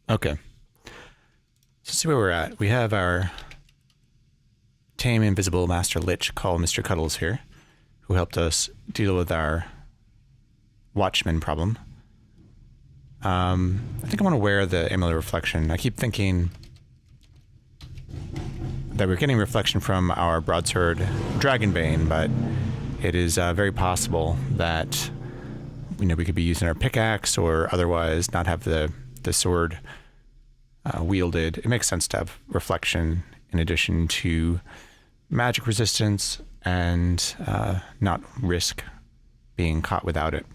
Okay. Let's see where we're at. We have our tame invisible master lich called Mr. Cuddles here, who helped us deal with our watchman problem. I think I want to wear the amulet reflection. I keep thinking that we're getting reflection from our broadsword Dragonbane, but it is very possible that we could be using our pickaxe or otherwise not have the sword wielded. It makes sense to have reflection in addition to magic resistance and not risk being caught without it.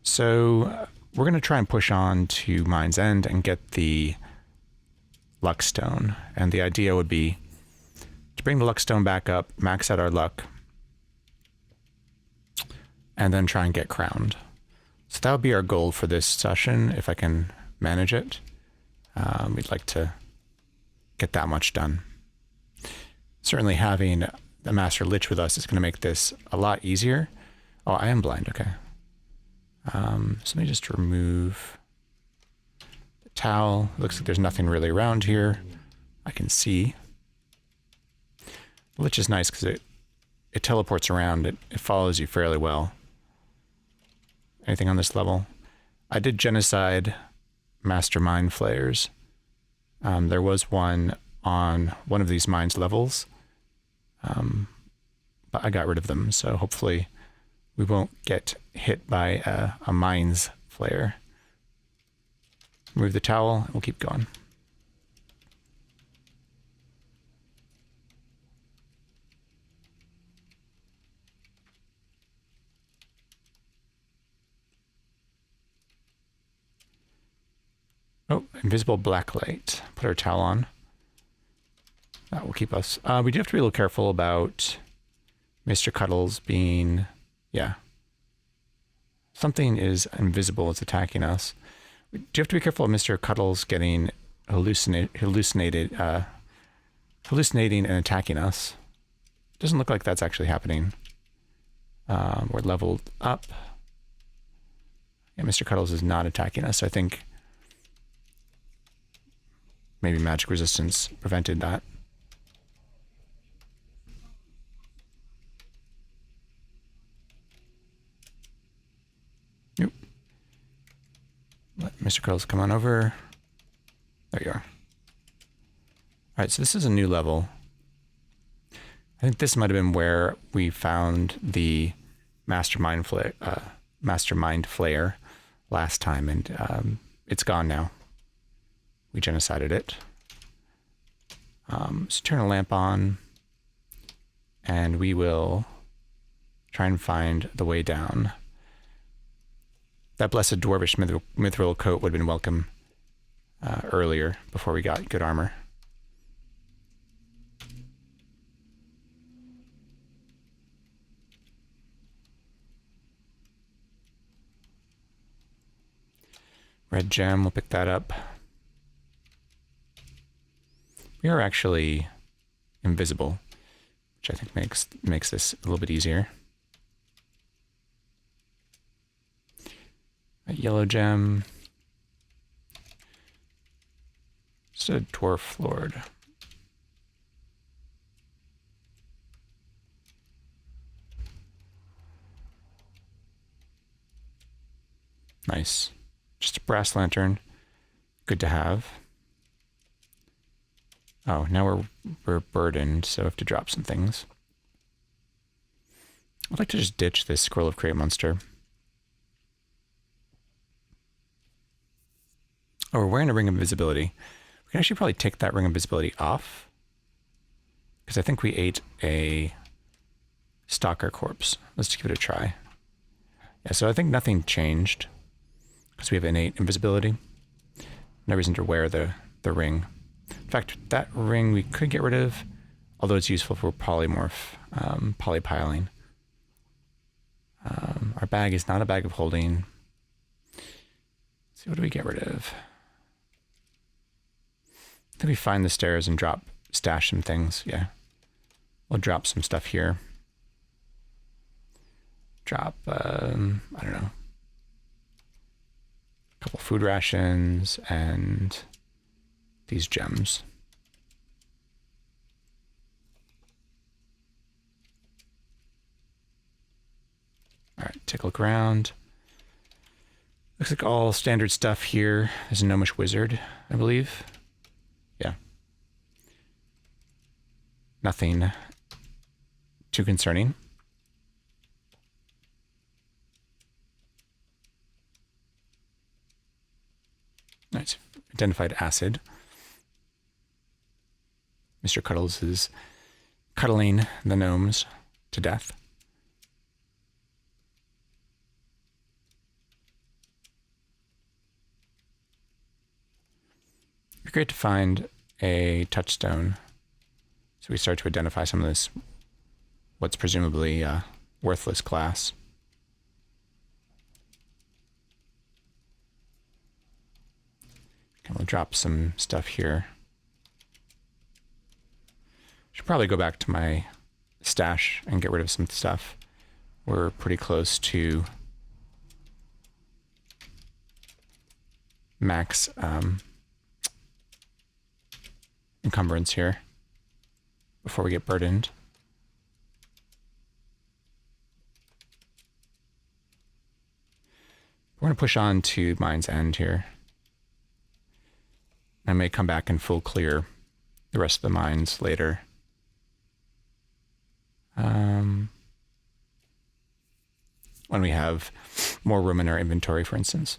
So we're going to try and push on to Mind's End and get the luck stone. And the idea would be to bring the luck stone back up, max out our luck, and then try and get crowned. So that would be our goal for this session, if I can manage it. We'd like to get that much done. Certainly having the Master Lich with us is going to make this a lot easier. Oh, I am blind, okay. So let me just remove the towel. Looks like there's nothing really around here. I can see. The Lich is nice because it teleports around. It follows you fairly well. Anything on this level? I did genocide Master Mind Flayers. There was one on one of these mines levels, but I got rid of them, so hopefully we won't get hit by a mines flare. Remove the towel, and we'll keep going. Oh, invisible black light. Put our towel on. That will keep us. We do have to be a little careful about Mr. Cuddles being, yeah. Something is invisible. It's attacking us. We do have to be careful of Mr. Cuddles getting hallucinating and attacking us. Doesn't look like that's actually happening. We're leveled up. Yeah, Mr. Cuddles is not attacking us. I think maybe magic resistance prevented that. Nope. Let Mr. Cuddles come on over. There you are. Alright, so this is a new level. I think this might have been where we found the Mastermind Flayer last time, and it's gone now. We genocided it. So turn a lamp on, and we will try and find the way down. That blessed dwarvish mithril coat would have been welcome earlier, before we got good armor. Red gem, we'll pick that up. We are actually invisible, which I think makes this a little bit easier. A yellow gem. Just a dwarf lord. Nice. Just a brass lantern. Good to have. Oh, now we're burdened, so I have to drop some things. I'd like to just ditch this Scroll of Create Monster. Oh, we're wearing a Ring of Invisibility. We can actually probably take that Ring of Invisibility off, because I think we ate a Stalker corpse. Let's just give it a try. Yeah, so I think nothing changed, because we have innate invisibility. No reason to wear the ring. In fact, that ring we could get rid of, although it's useful for polymorph, polypiling. Our bag is not a bag of holding. Let's see, what do we get rid of? I think we find the stairs and stash some things, yeah. We'll drop some stuff here. Drop, I don't know. food rations and these gems. All right, take a look around. Looks like all standard stuff here. There's a gnomish wizard, I believe. Yeah. Nothing too concerning. Nice. Identified acid. Mr. Cuddles is cuddling the gnomes to death. It'd be great to find a touchstone so we start to identify some of this, what's presumably worthless glass. Okay, we'll drop some stuff here. Should probably go back to my stash and get rid of some stuff. We're pretty close to max encumbrance here before we get burdened. We're going to push on to Mine's End here. I may come back and full clear the rest of the mines later. When we have more room in our inventory, for instance.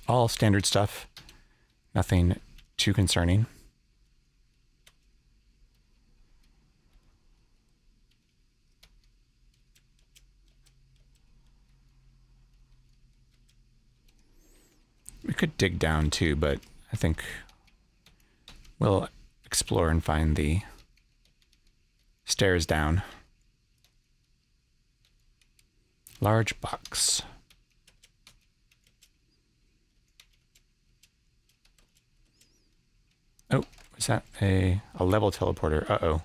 All standard stuff, nothing too concerning. We could dig down too, but I think we'll explore and find the stairs down. Large box. Oh, is that a level teleporter? Uh-oh.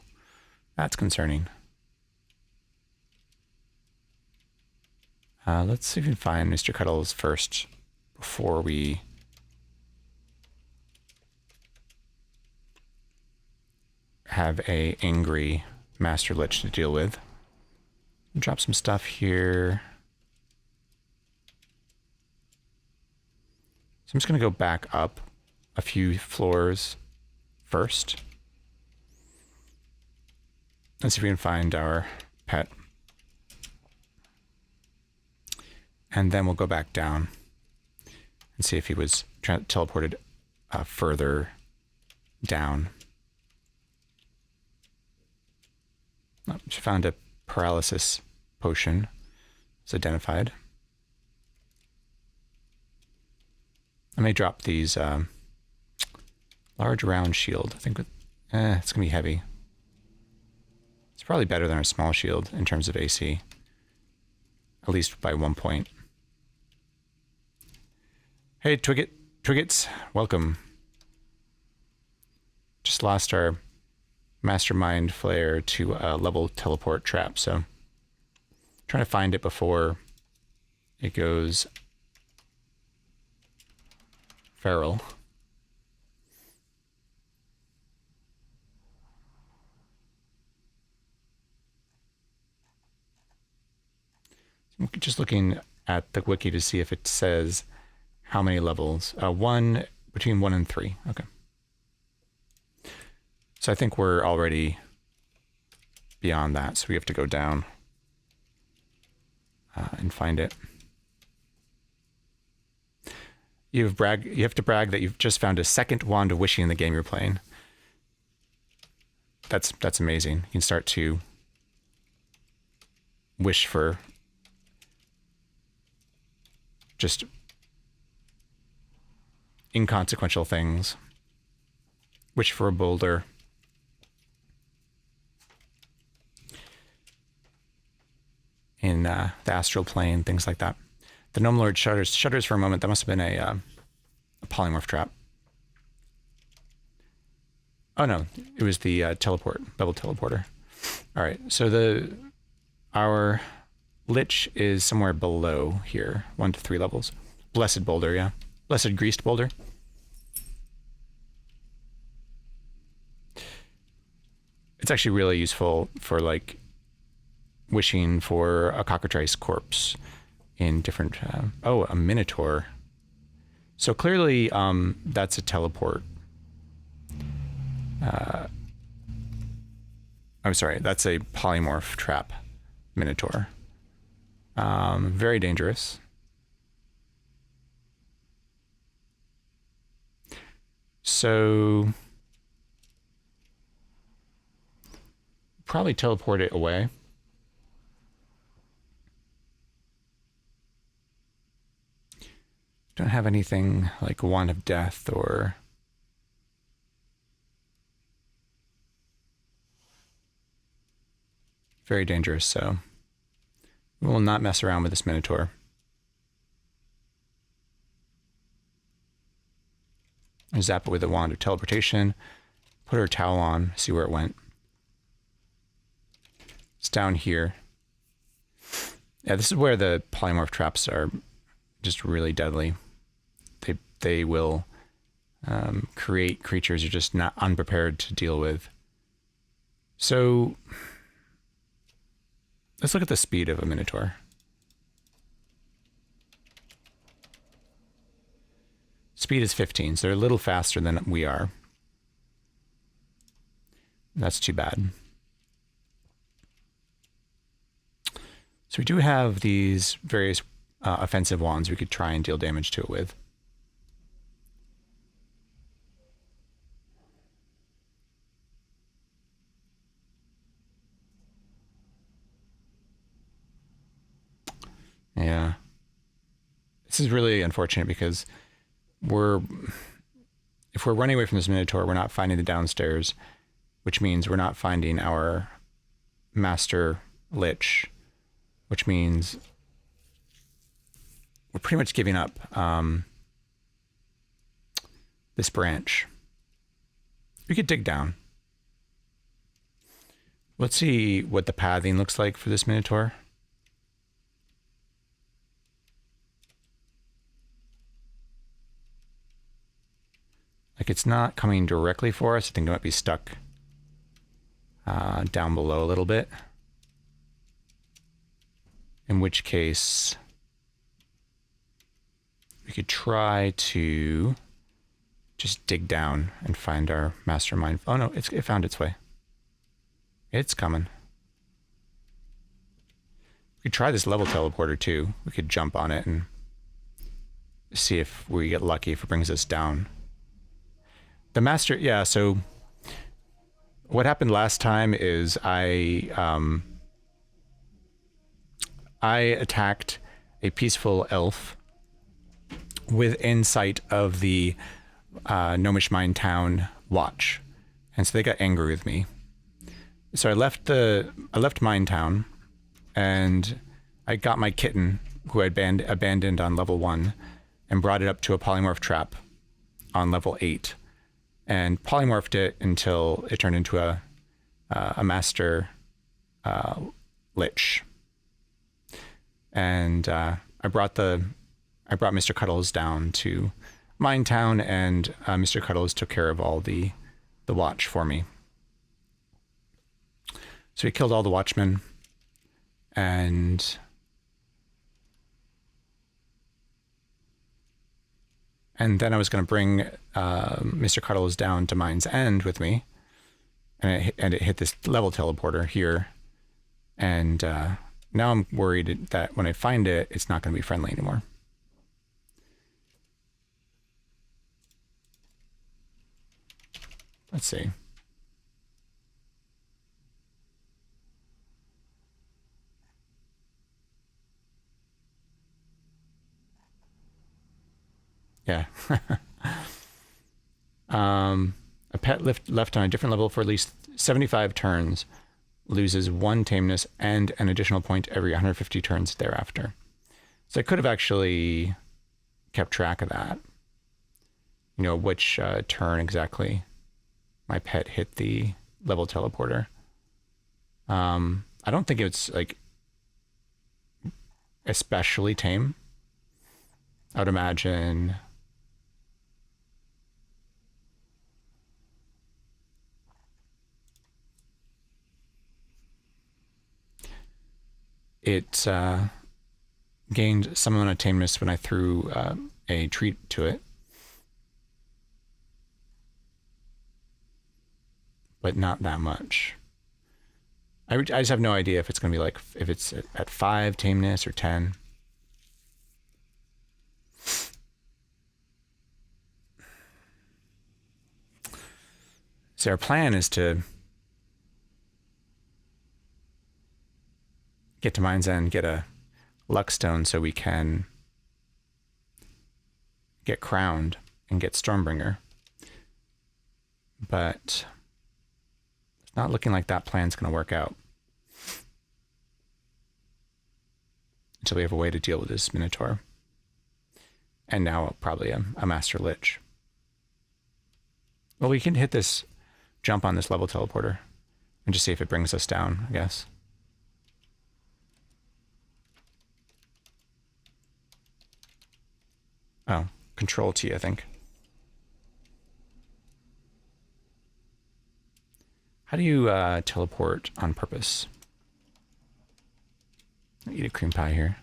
That's concerning. Let's see if we can find Mr. Cuddles first before we have a angry Master Lich to deal with. Drop some stuff here. So I'm just going to go back up a few floors first. Let's see if we can find our pet. And then we'll go back down and see if he was teleported further down. Oh, she found a paralysis potion. It's identified. I may drop these large round shield. I think it's gonna be heavy. It's probably better than our small shield in terms of AC, at least by 1 point. Hey, Twiggets, welcome. Just lost our mastermind flare to a level teleport trap, so trying to find it before it goes feral. I'm just looking at the wiki to see if it says how many levels. Between 1 and 3. Okay. So I think we're already beyond that, so we have to go down and find it. You have to brag that you've just found a second wand of wishing in the game you're playing. That's amazing. You can start to wish for just inconsequential things. Wish for a boulder. In the astral plane, things like that. The Gnome Lord shudders for a moment. That must have been a polymorph trap. Oh no, it was the level teleporter. All right, so our Lich is somewhere below here, 1 to 3 levels. Blessed boulder, yeah. Blessed greased boulder. It's actually really useful for like wishing for a cockatrice corpse in different... oh, a minotaur. So clearly that's a teleport. I'm sorry, that's a polymorph trap minotaur. Very dangerous. So probably teleport it away. Don't have anything like Wand of Death or... Very dangerous, so we will not mess around with this minotaur. Zap it with a wand of teleportation. Put her towel on, see where it went. It's down here. Yeah, this is where the polymorph traps are just really deadly. They will create creatures you're just not unprepared to deal with. So let's look at the speed of a minotaur. Speed is 15, so they're a little faster than we are. That's too bad. So we do have these various offensive wands we could try and deal damage to it with. Yeah. This is really unfortunate because if we're running away from this minotaur, we're not finding the downstairs, which means we're not finding our master lich, which means we're pretty much giving up this branch. We could dig down. Let's see what the pathing looks like for this minotaur. Like, it's not coming directly for us. I think it might be stuck down below a little bit. In which case, we could try to just dig down and find our mastermind. Oh no, it found its way. It's coming. We could try this level teleporter too. We could jump on it and see if we get lucky, if it brings us down. The master, yeah, so what happened last time is I attacked a peaceful elf within sight of the Gnomish Mine Town watch. And so they got angry with me. So I left Mine Town and I got my kitten, who I'd abandoned on level 1, and brought it up to a polymorph trap on level 8. And polymorphed it until it turned into a master lich. And I brought Mr. Cuddles down to Mine Town, and Mr. Cuddles took care of all the watch for me. So he killed all the watchmen, and then I was going to bring Mr. Cuddles down to Mine's End with me, and it hit this level teleporter here, and now I'm worried that when I find it, it's not going to be friendly anymore. Let's see. Yeah. A pet left on a different level for at least 75 turns loses 1 tameness and an additional point every 150 turns thereafter. So I could have actually kept track of that. You know, which turn exactly my pet hit the level teleporter. I don't think it's like especially tame. I would imagine it gained some amount of tameness when I threw a treat to it, but not that much. I just have no idea if it's going to be like, if it's at 5 tameness or 10. So our plan is to get to Mind's End, get a luck stone so we can get crowned and get Stormbringer. But it's not looking like that plan's going to work out until we have a way to deal with this Minotaur. And now probably a Master Lich. Well, we can hit this, jump on this level teleporter and just see if it brings us down, I guess. Oh, Control T, I think. How do you teleport on purpose? I'll eat a cream pie here.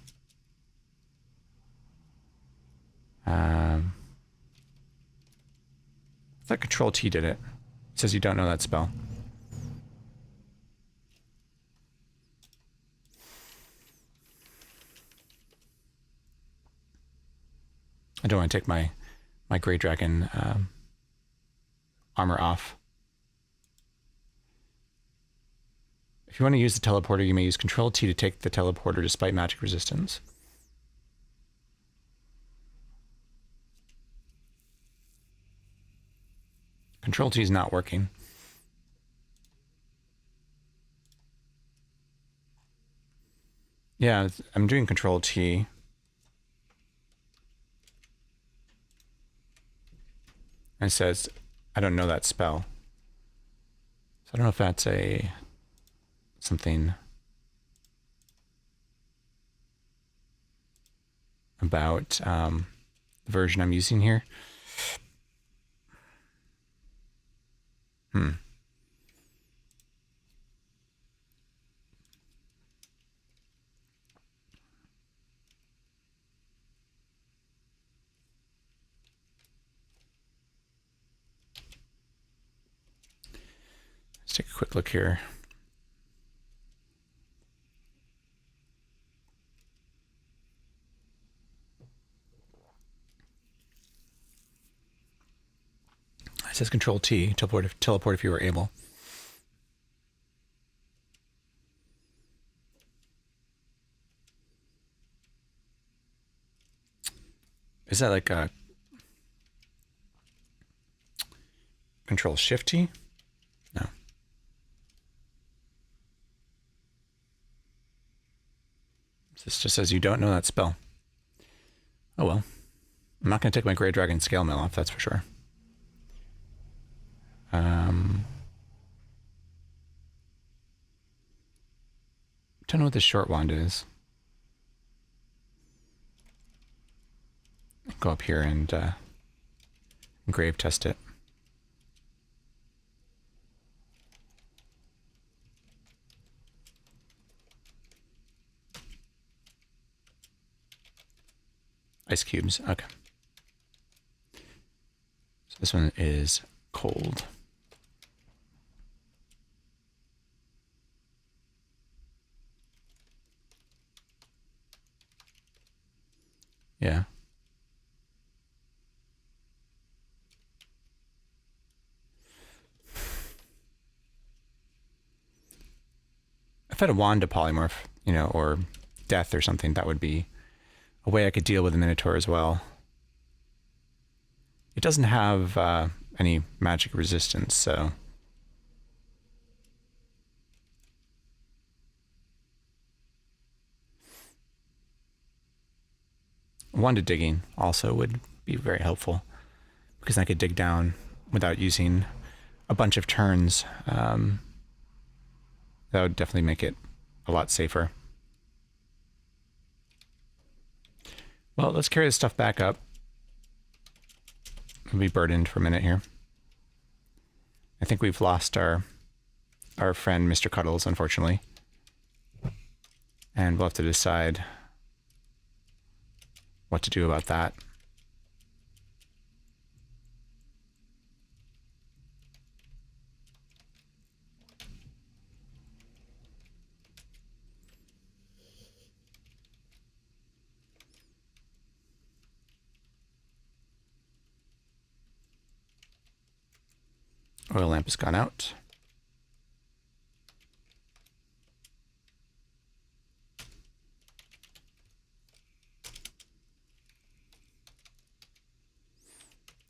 I thought Control T did it. It says you don't know that spell. I don't want to take my Grey Dragon armor off. If you want to use the teleporter, you may use Control T to take the teleporter despite magic resistance. Control T is not working. Yeah, I'm doing Control T. And it says, I don't know that spell. So I don't know if that's something about the version I'm using here. Let's take a quick look here. It says Control T, teleport if you were able. Is that like a Control Shift T? No. This just says you don't know that spell. Oh well. I'm not going to take my Grey Dragon Scale Mail off, that's for sure. Don't know what this short wand is. Go up here and grave test it. Ice cubes, okay. So this one is cold. Yeah. If I had a wand to polymorph, or death or something, that would be a way I could deal with the Minotaur as well. It doesn't have any magic resistance, so... Wand digging also would be very helpful, because I could dig down without using a bunch of turns. That would definitely make it a lot safer. Well, let's carry this stuff back up. We'll be burdened for a minute here. I think we've lost our friend, Mr. Cuddles, unfortunately. And we'll have to decide what to do about that. Oil lamp has gone out.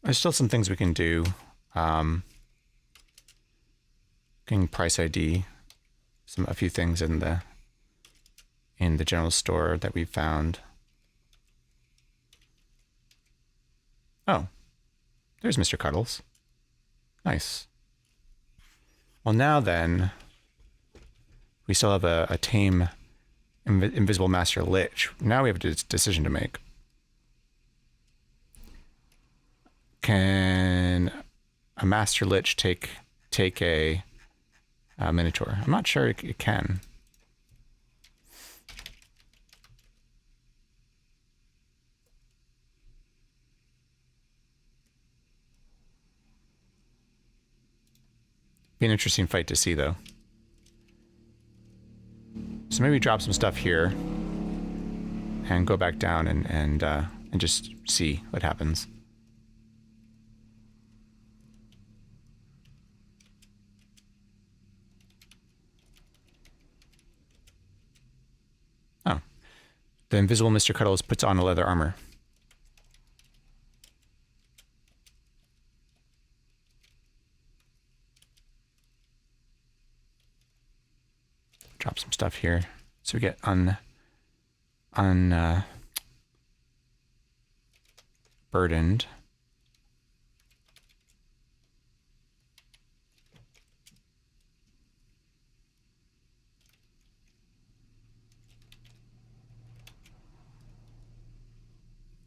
There's still some things we can do. Getting price ID, a few things in the general store that we found. Oh, there's Mr. Cuddles. Nice. Well, now then, we still have a tame invisible master lich. Now we have a decision to make. Can a master lich take a minotaur? I'm not sure it can. Be an interesting fight to see, though. So maybe drop some stuff here and go back down and just see what happens. Oh. The invisible Mr. Cuddles puts on a leather armor. Drop some stuff here so we get burdened.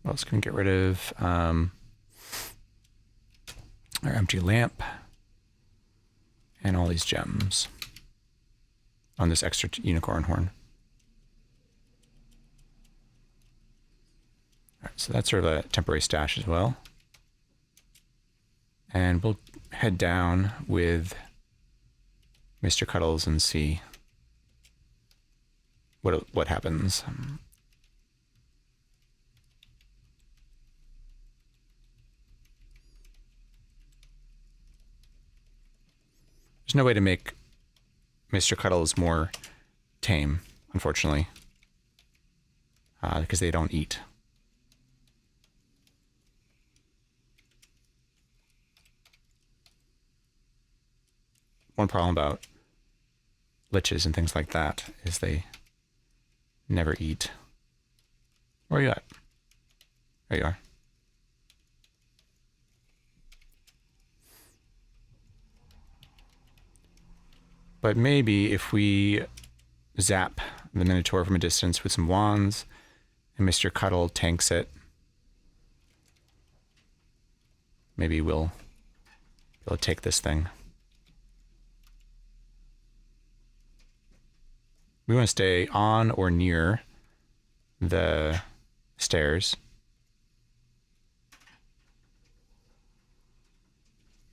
What else can we get rid of? Our empty lamp and all these gems on this extra unicorn horn. All right, so that's sort of a temporary stash as well. And we'll head down with Mr. Cuddles and see what happens. There's no way to make Mr. Cuddles more tame, unfortunately, because they don't eat. One problem about liches and things like that is they never eat. Where are you at? There you are. But maybe if we zap the Minotaur from a distance with some wands and Mr. Cuddle tanks it, maybe we'll be able to take this thing. We want to stay on or near the stairs.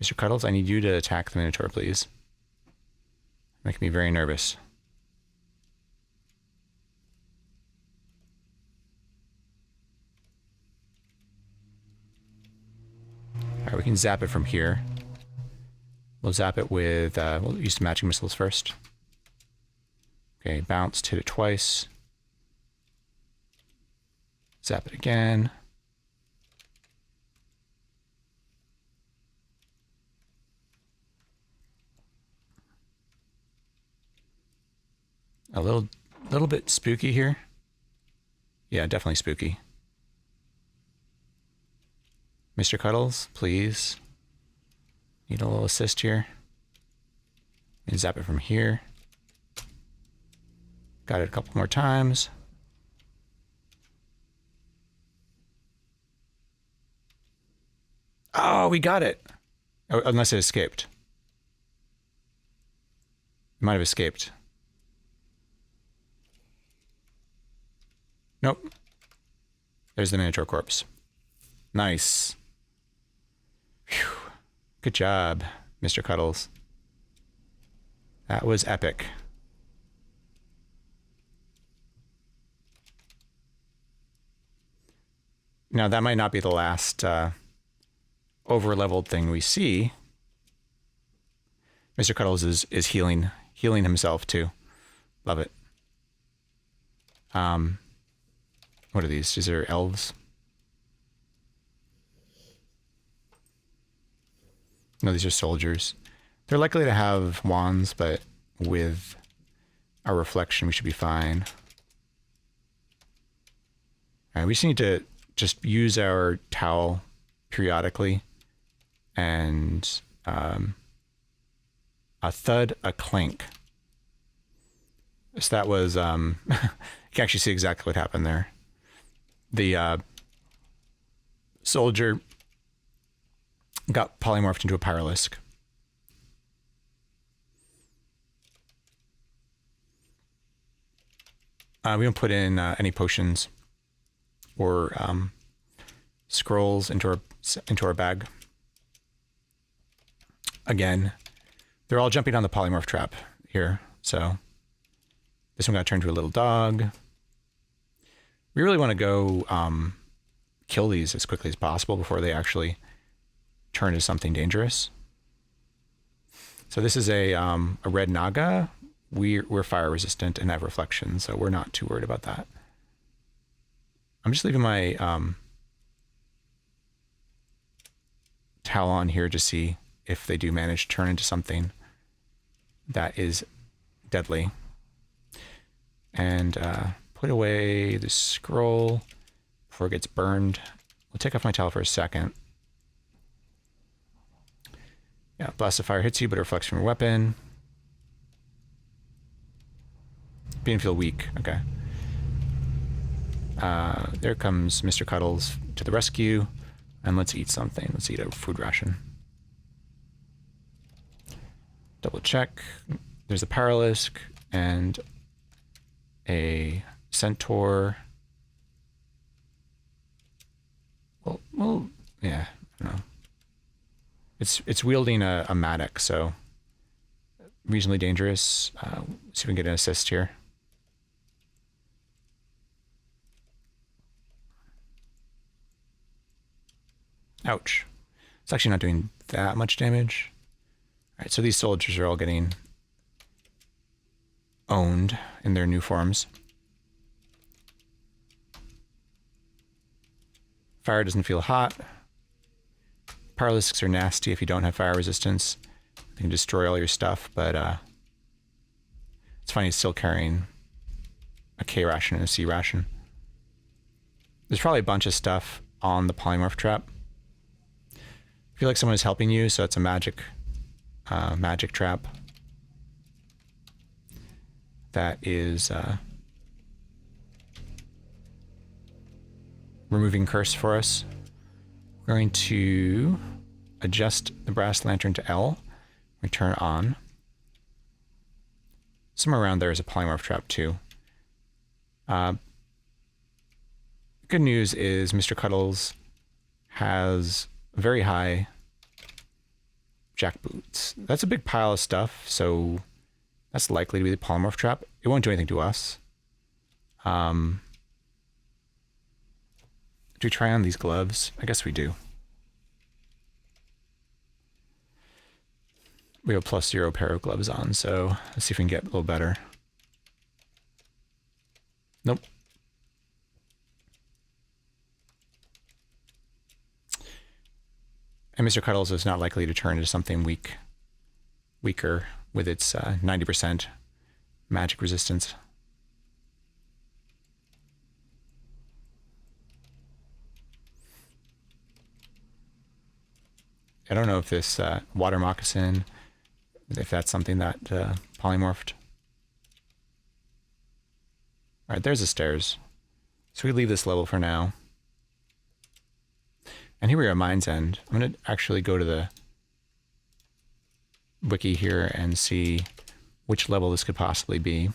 Mr. Cuddles, I need you to attack the Minotaur, please. Making me very nervous. Alright, we can zap it from here. We'll zap it with, we'll use some matching missiles first. Okay, bounced, hit it twice. Zap it again. A little bit spooky here. Yeah, definitely spooky. Mr. Cuddles, please. Need a little assist here. And zap it from here. Got it a couple more times. Oh, we got it. Oh, unless it escaped. It might have escaped. Nope. There's the minotaur corpse. Nice. Whew. Good job, Mr. Cuddles. That was epic. Now, that might not be the last over-leveled thing we see. Mr. Cuddles is healing himself, too. Love it. What are these? These are elves? No, these are soldiers. They're likely to have wands, but with our reflection, we should be fine. All right, we just need to just use our towel periodically, and a thud, a clink. So that was, you can actually see exactly what happened there. The soldier got polymorphed into a pyralisk. We don't put in any potions or scrolls into our bag. Again, they're all jumping on the polymorph trap here. So this one got turned to a little dog. We really want to go kill these as quickly as possible before they actually turn into something dangerous. So this is a red naga. We're fire resistant and have reflection, so we're not too worried about that. I'm just leaving my towel on here to see if they do manage to turn into something that is deadly. And put away the scroll before it gets burned. We'll take off my towel for a second. Yeah, blast of fire hits you, but it reflects from your weapon. Being feel weak. Okay. There comes Mr. Cuddles to the rescue. And let's eat something. Let's eat a food ration. Double check. There's a pyralisk and a centaur. Well, yeah, I don't know. It's wielding a mattock, so reasonably dangerous. See if we can get an assist here. Ouch. It's actually not doing that much damage. All right, so these soldiers are all getting owned in their new forms. Fire doesn't feel hot. Pyralisks are nasty if you don't have fire resistance. They can destroy all your stuff, but it's funny it's still carrying a K ration and a C ration. There's probably a bunch of stuff on the polymorph trap. I feel like someone is helping you, so it's a magic trap that is removing curse for us. We're going to adjust the brass lantern to L. We turn it on. Somewhere around there is a polymorph trap too. Good news is Mr. Cuddles has very high jackboots. That's a big pile of stuff, so that's likely to be the polymorph trap. It won't do anything to us. Do we try on these gloves? I guess we do. We have a +0 pair of gloves on, so let's see if we can get a little better. Nope. And Mr. Cuddles is not likely to turn into something weaker with its 90% magic resistance. I don't know if this water moccasin, if that's something that polymorphed. All right, there's the stairs. So we leave this level for now. And here we are at Mind's End. I'm going to actually go to the wiki here and see which level this could possibly be.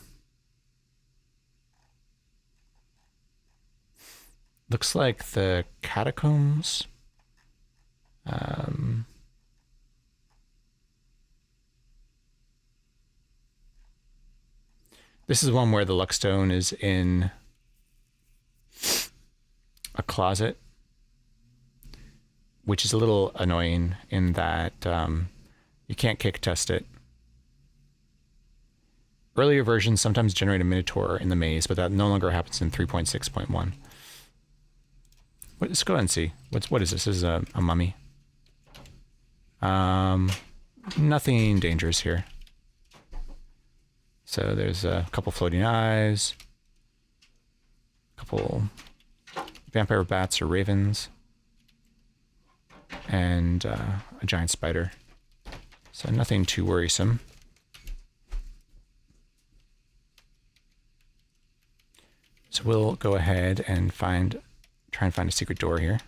Looks like the catacombs. This is one where the luckstone is in a closet, which is a little annoying in that you can't kick test it. Earlier versions sometimes generate a minotaur in the maze, but that no longer happens in 3.6.1. Let's go ahead and see. What is this? This is a mummy. Nothing dangerous here. So there's a couple floating eyes, a couple vampire bats or ravens, and a giant spider. So nothing too worrisome. So we'll go ahead and try and find a secret door here.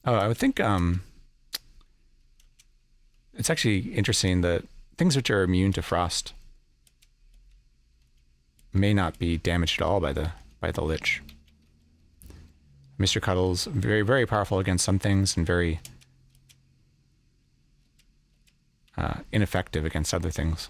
Oh, I would think it's actually interesting that things which are immune to frost may not be damaged at all by the lich. Mr. Cuddle's very, very powerful against some things and very ineffective against other things.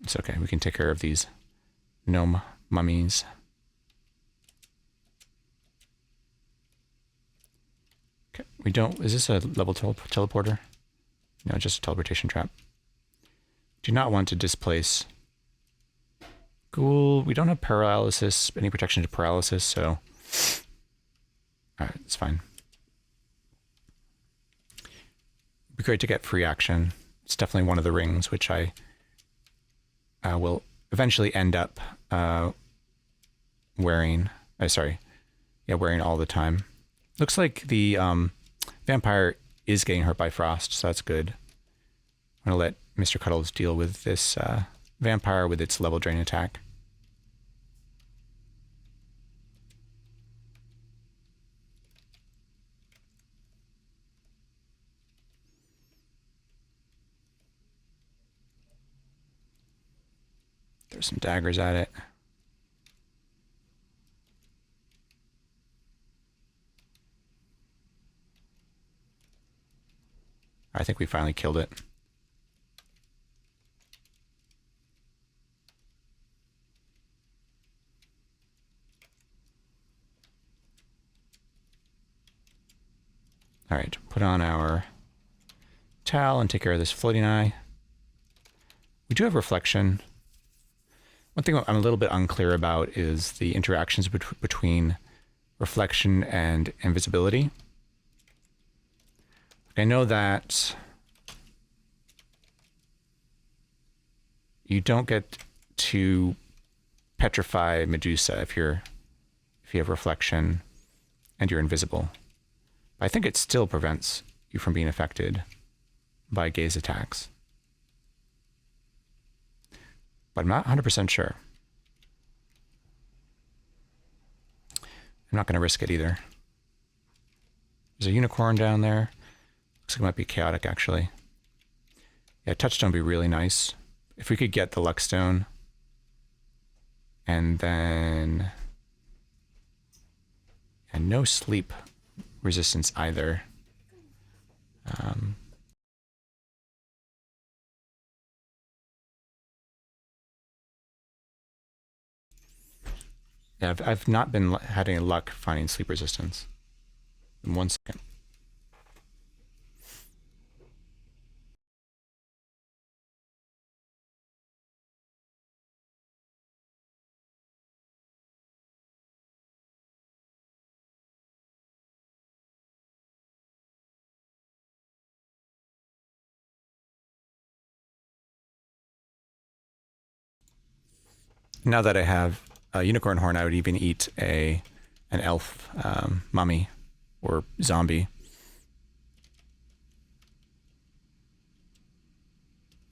It's okay, we can take care of these gnome mummies. Okay, we don't, is this a level teleporter? No, just a teleportation trap. Do not want to displace ghoul. We don't have paralysis, any protection to paralysis, so alright, it's fine. It'd be great to get free action. It's definitely one of the rings which I will eventually end up wearing. Wearing all the time. Looks like the vampire is getting hurt by frost, so that's good. I'm gonna let Mr. Cuddles deal with this vampire with its level drain attack. Throw some daggers at it. I think we finally killed it. All right, put on our towel and take care of this floating eye. We do have reflection. One thing I'm a little bit unclear about is the interactions between reflection and invisibility. I know that you don't get to petrify Medusa if you have reflection and you're invisible. But I think it still prevents you from being affected by gaze attacks. But I'm not 100% sure. I'm not going to risk it either. There's a unicorn down there. Looks like it might be chaotic, actually. Yeah, touchstone would be really nice. If we could get the luckstone. And then... and no sleep resistance either. Yeah, I've not been having luck finding sleep resistance. In 1 second. Now that I have a unicorn horn, I would even eat an elf mummy or zombie.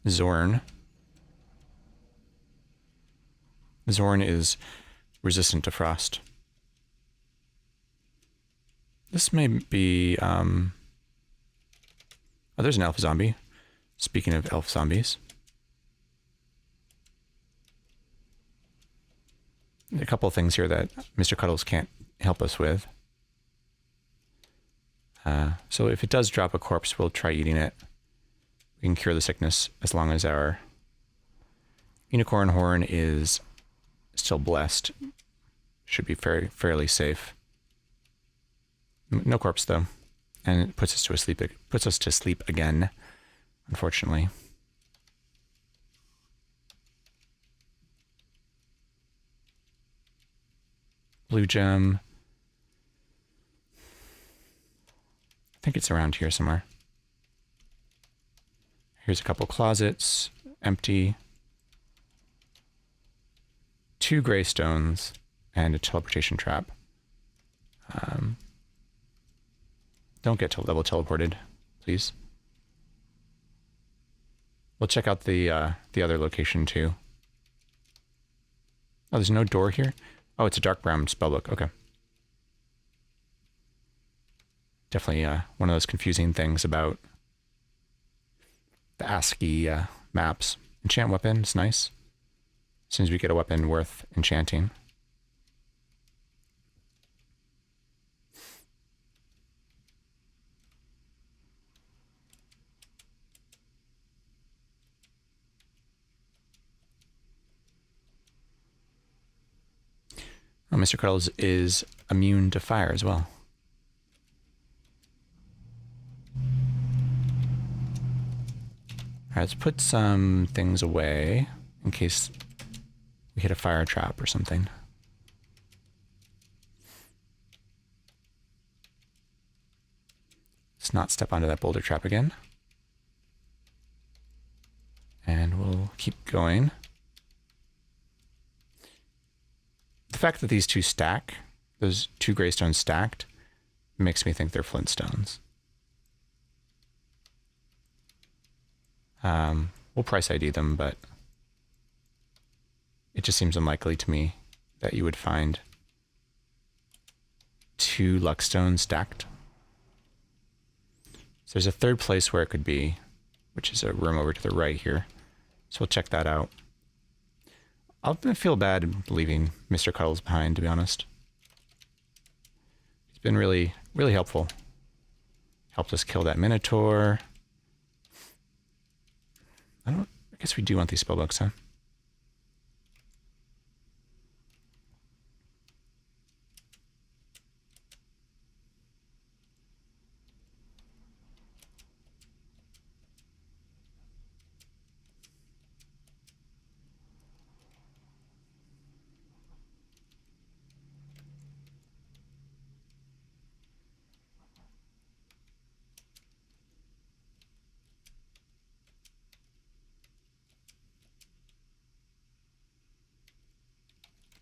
Zorn. Zorn is resistant to frost. This may be... oh, there's an elf zombie. Speaking of elf zombies. A couple of things here that Mr. Cuddles can't help us with. So if it does drop a corpse, we'll try eating it. We can cure the sickness as long as our unicorn horn is still blessed. Should be fairly safe. No corpse though, and it puts us to sleep. It puts us to sleep again, unfortunately. Blue gem. I think it's around here somewhere. Here's a couple closets, empty. 2 gray stones and a teleportation trap. Don't get to level teleported, please. We'll check out the other location too. Oh, there's no door here? Oh, it's a dark brown spellbook. Okay. Definitely one of those confusing things about the ASCII maps. Enchant weapon, it's nice. As soon as we get a weapon worth enchanting. Oh, Mr. Cuddles is immune to fire as well. Alright, let's put some things away in case we hit a fire trap or something. Let's not step onto that boulder trap again. And we'll keep going. The fact that these two stack, those 2 gray stones stacked, makes me think they're flintstones. We'll price ID them, but it just seems unlikely to me that you would find 2 luck stones stacked. So there's a third place where it could be, which is a room over to the right here. So we'll check that out. I'll feel bad leaving Mr. Cuddles behind, to be honest. He's been really, really helpful. Helped us kill that Minotaur. I guess we do want these spellbooks, huh?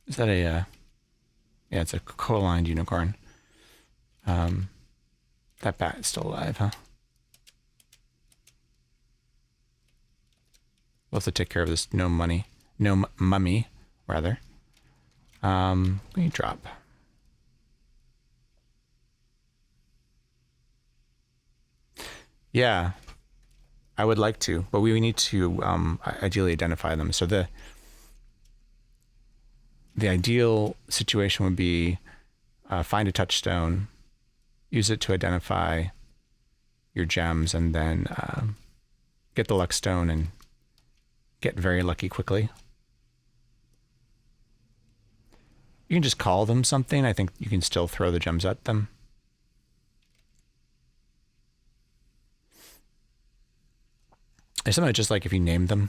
Is that a, yeah, it's a coal-lined unicorn. That bat is still alive, huh? We'll have to take care of this mummy, rather. We drop. Yeah, I would like to, but we need to ideally identify them. So the ideal situation would be find a touchstone, use it to identify your gems, and then get the luck stone and get very lucky quickly. You can just call them something. I think you can still throw the gems at them. There's something just like if you name them,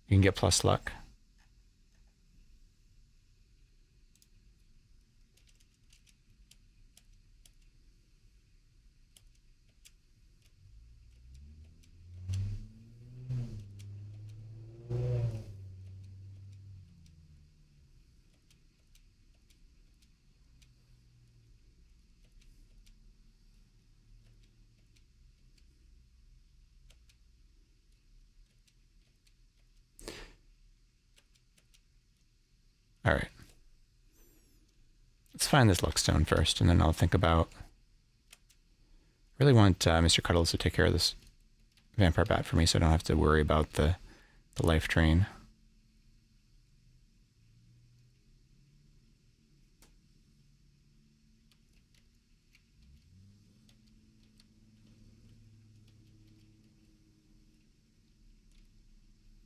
you can get plus luck. All right. Let's find this luckstone first, and then I'll think about... I really want Mr. Cuddles to take care of this vampire bat for me, so I don't have to worry about the life drain.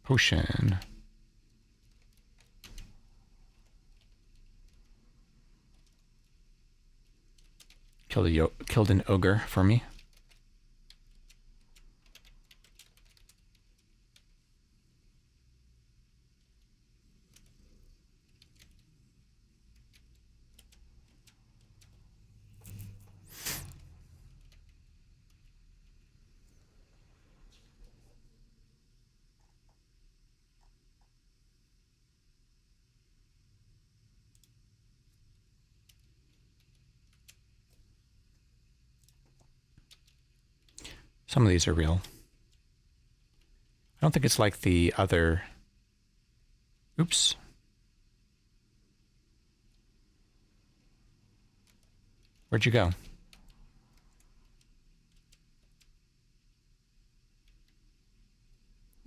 Potion. Killed an ogre for me. Some of these are real. I don't think it's like the other... Oops. Where'd you go?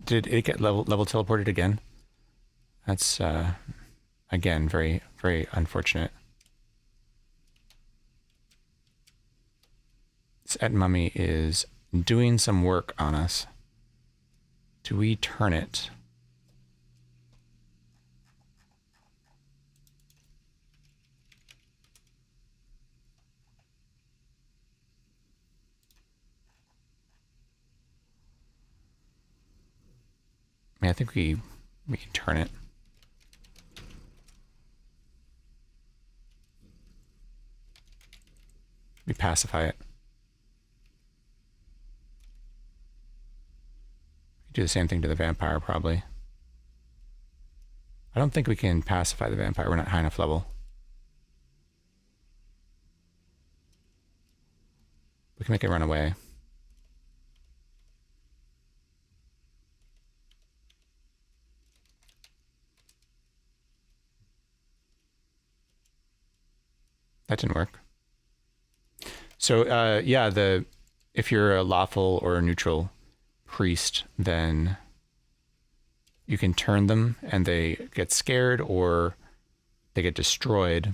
Did it get level teleported again? That's, again, very, very unfortunate. This Et Mummy is doing some work on us. Do we turn it? I mean, I think we can turn it. We pacify it. We do the same thing to the vampire, probably. I don't think we can pacify the vampire. We're not high enough level. We can make it run away. That didn't work. So, yeah, if you're a lawful or a neutral priest, then you can turn them and they get scared or they get destroyed.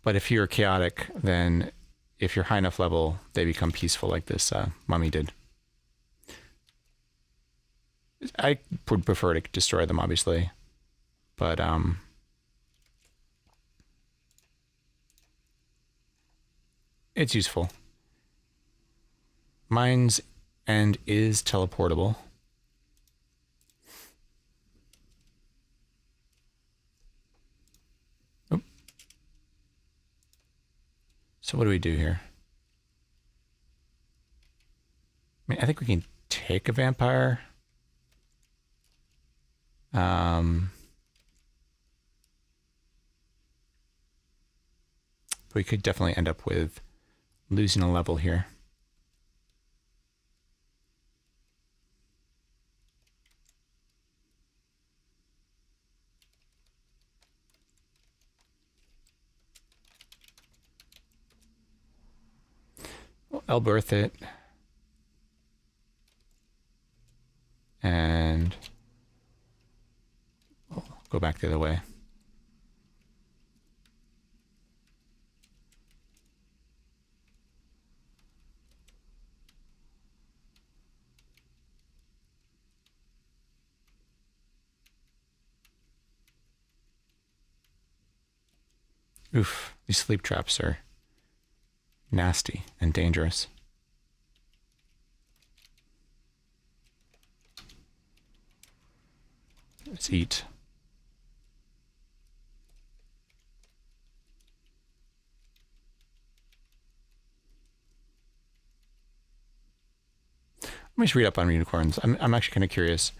But if you're chaotic, then if you're high enough level, they become peaceful like this mummy did. I would prefer to destroy them, obviously. But, it's useful. Mine's end is teleportable. Oop. So what do we do here? I mean, I think we can take a vampire. We could definitely end up with losing a level here. I'll birth it. And we'll go back the other way. Oof, these sleep traps are nasty and dangerous. Let's eat. Let me just read up on unicorns. I'm actually kind of curious.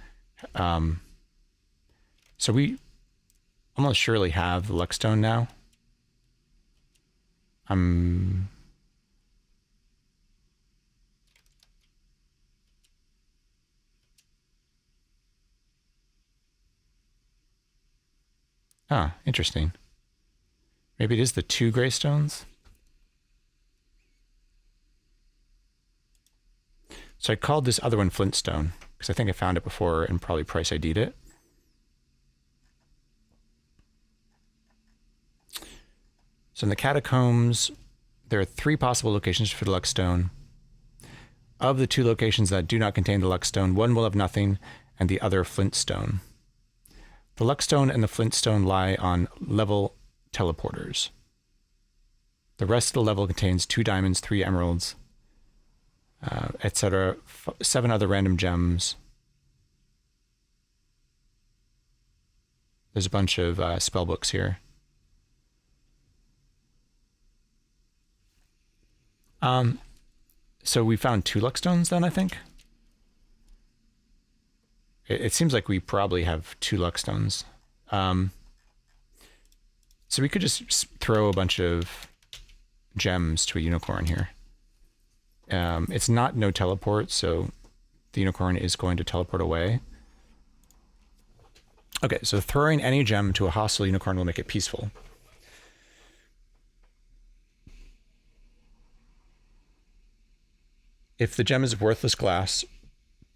So we almost surely have the Luckstone now. Ah, interesting. Maybe it is the 2 gray stones. So I called this other one Flintstone, because I think I found it before and probably price ID'd it. So in the catacombs, there are 3 possible locations for the Luckstone. Of the 2 locations that do not contain the Luckstone, one will have nothing, and the other Flintstone. The Luckstone and the Flintstone lie on level teleporters. The rest of the level contains 2 diamonds, 3 emeralds, etc. 7 other random gems. There's a bunch of spell books here. So we found 2 Luckstones then, I think. It seems like we probably have 2 Luckstones. So we could just throw a bunch of gems to a unicorn here. It's not no teleport, so the unicorn is going to teleport away. Okay, so throwing any gem to a hostile unicorn will make it peaceful. If the gem is worthless glass,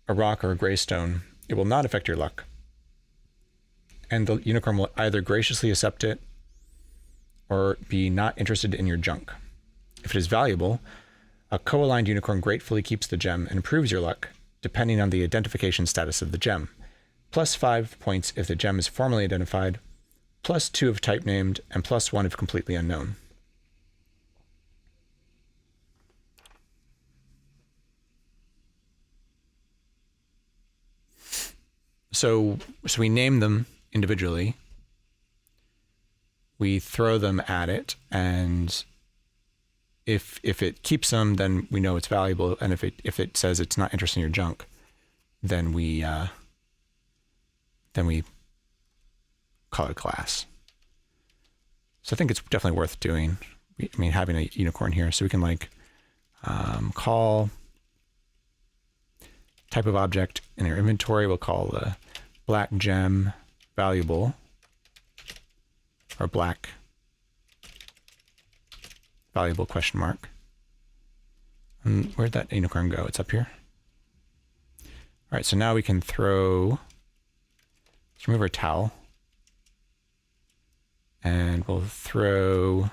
a rock, or a gray stone, it will not affect your luck. And the unicorn will either graciously accept it or be not interested in your junk. If it is valuable, a co-aligned unicorn gratefully keeps the gem and improves your luck, depending on the identification status of the gem. Plus 5 points if the gem is formally identified, plus 2 if type named, and plus 1 if completely unknown. So we name them individually. We throw them at it, and if it keeps them, then we know it's valuable. And if it says it's not interested in your junk, then we call it class. So I think it's definitely worth doing. I mean, having a unicorn here, so we can like call type of object in our inventory. We'll call the black gem valuable, or black valuable question mark. And where'd that unicorn go? It's up here. All right, so now we can throw, let's remove our towel, and we'll throw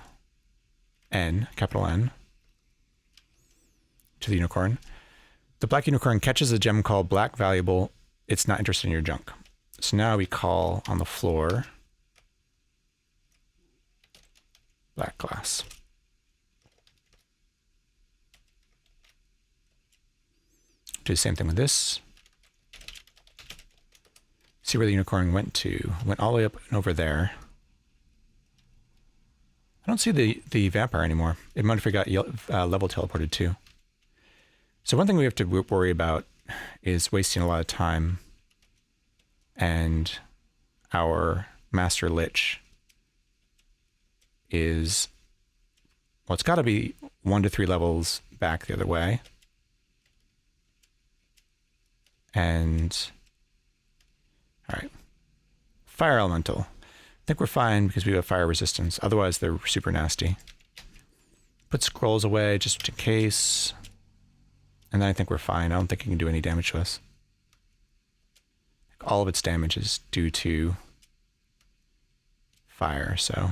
N, capital N, to the unicorn. The black unicorn catches a gem called black valuable. It's not interested in your junk. So now we call on the floor black glass. Do the same thing with this. See where the unicorn went to. Went all the way up and over there. I don't see the vampire anymore. It might have got level teleported too. So one thing we have to worry about is wasting a lot of time, and our master lich is, well, it's got to be 1 to 3 levels back the other way. And all right, fire elemental. I think we're fine because we have fire resistance. Otherwise, they're super nasty. Put scrolls away just in case. And then I think we're fine. I don't think it can do any damage to us. All of its damage is due to fire, so.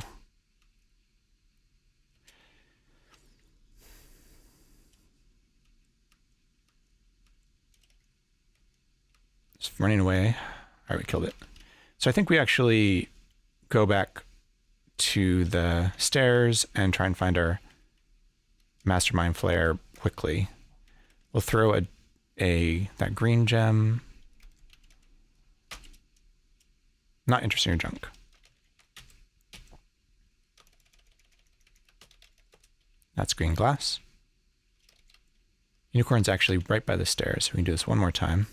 It's running away. All right, we killed it. So I think we actually go back to the stairs and try and find our mastermind flare quickly. We'll throw that green gem. Not interested in your junk. That's green glass. Unicorn's actually right by the stairs, so we can do this one more time.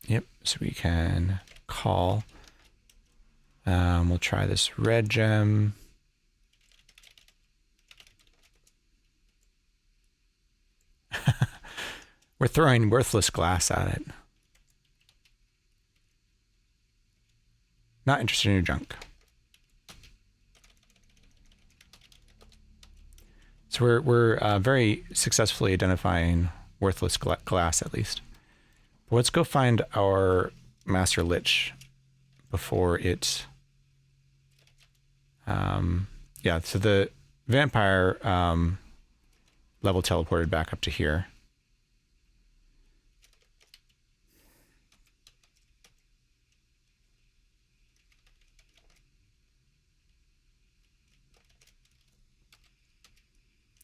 Yep, so we can call. We'll try this red gem. We're throwing worthless glass at it. Not interested in your junk. So we're very successfully identifying worthless glass, at least. But let's go find our Master Lich before it... yeah, so the vampire level teleported back up to here.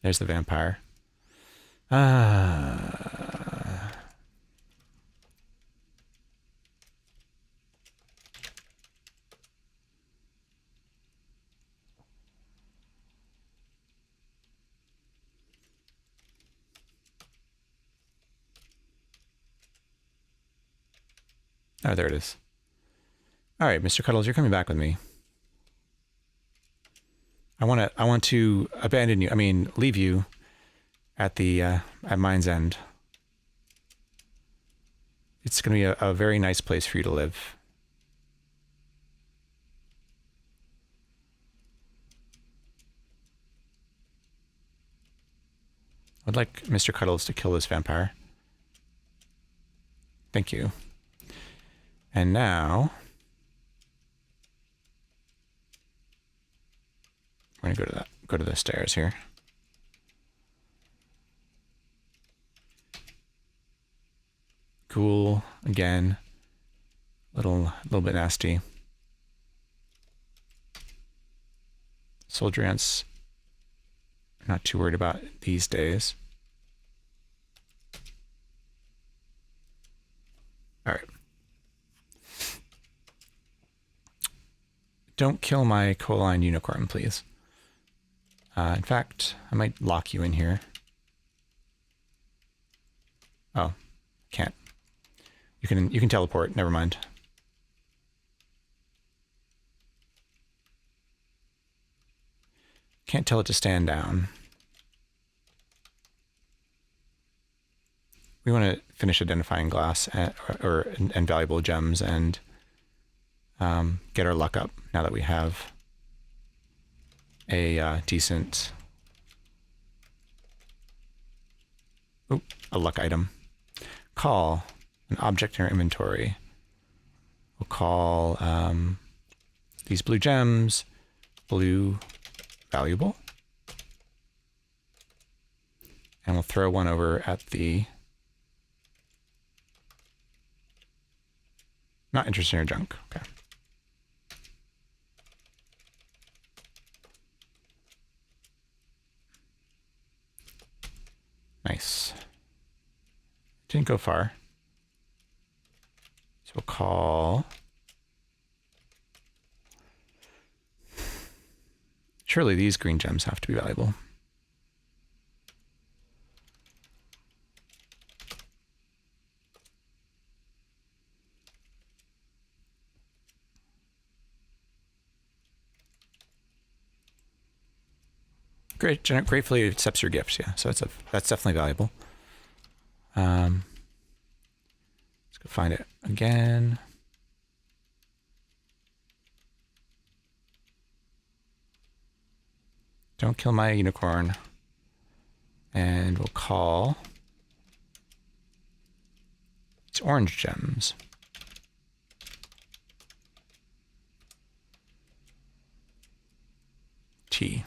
There's the vampire. Oh, there it is. All right, Mr. Cuddles, you're coming back with me. I want to abandon you. I mean, leave you at the at Mind's End. It's going to be a very nice place for you to live. I'd like Mr. Cuddles to kill this vampire. Thank you. And now we're gonna go to the stairs here. Cool again. Little bit nasty. Soldier ants, not too worried about these days. All right. Don't kill my Coaline unicorn, please. In fact, I might lock you in here. Oh, can't. You can teleport. Never mind. Can't tell it to stand down. We want to finish identifying glass and valuable gems and get our luck up now that we have a decent a luck item. Call an object in our inventory. We'll call these blue gems blue valuable, and we'll throw one over at the not interested in your junk. Okay. Nice. Didn't go far. So we'll call... Surely these green gems have to be valuable. Great, gratefully accepts your gifts. Yeah, so that's definitely valuable. Let's go find it again. Don't kill my unicorn. And we'll call it's orange gems. T.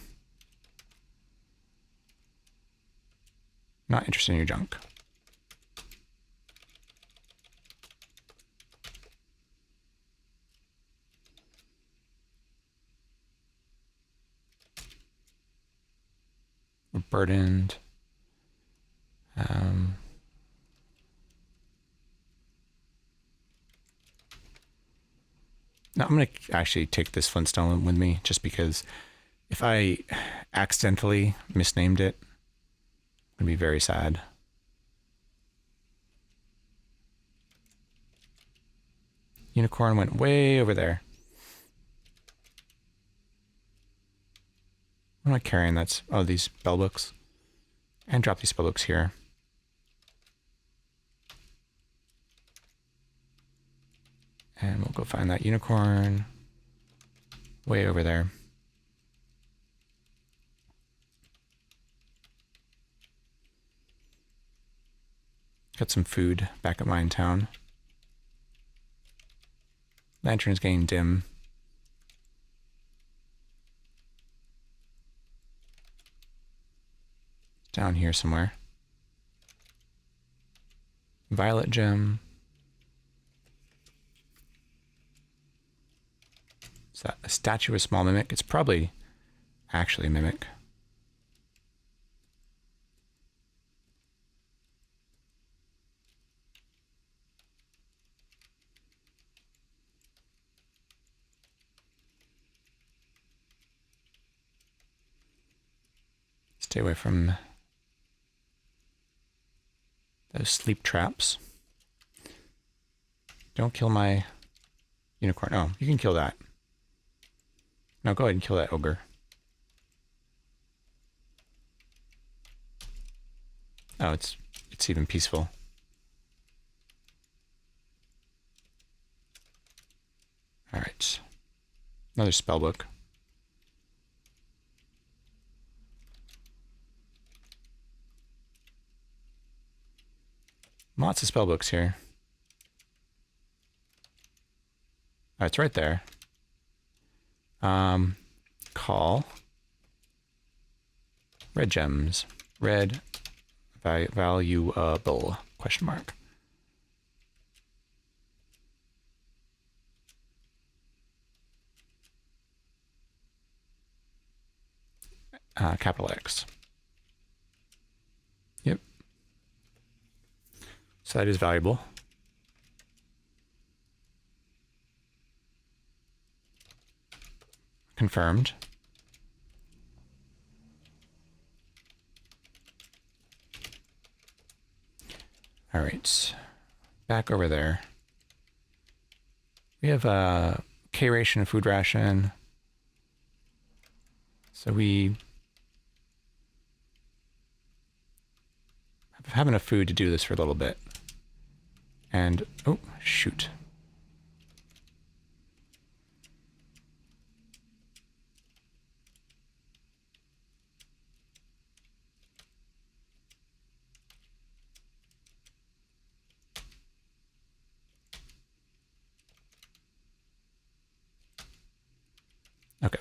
Not interested in your junk. We're burdened. Now I'm going to actually take this flintstone with me just because if I accidentally misnamed it, I'm going to be very sad. Unicorn went way over there. What am I carrying? That's, oh, these spell books. And drop these spell books here. And we'll go find that unicorn way over there. Got some food back at mine town. Lantern's getting dim. Down here somewhere. Violet gem. Is that a statue of a small mimic? It's probably actually a mimic. Stay away from those sleep traps. Don't kill my unicorn. Oh, you can kill that. No, go ahead and kill that ogre. Oh, it's even peaceful. All right. Another spell book. Lots of spell books here. Oh, it's right there. Call. Red gems. Red valuable question mark. Capital X. Yep. So that is valuable. Confirmed. All right. Back over there. We have a K ration, food ration. So we have enough food to do this for a little bit. And, oh, shoot. Okay.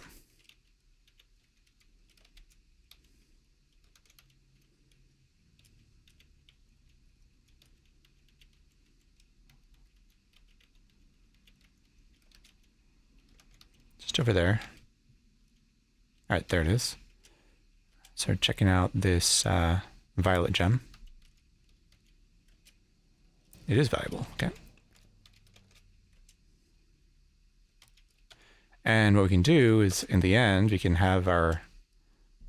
Just over there. All right, there it is. So checking out this violet gem. It is valuable, okay. And what we can do is, in the end, we can have our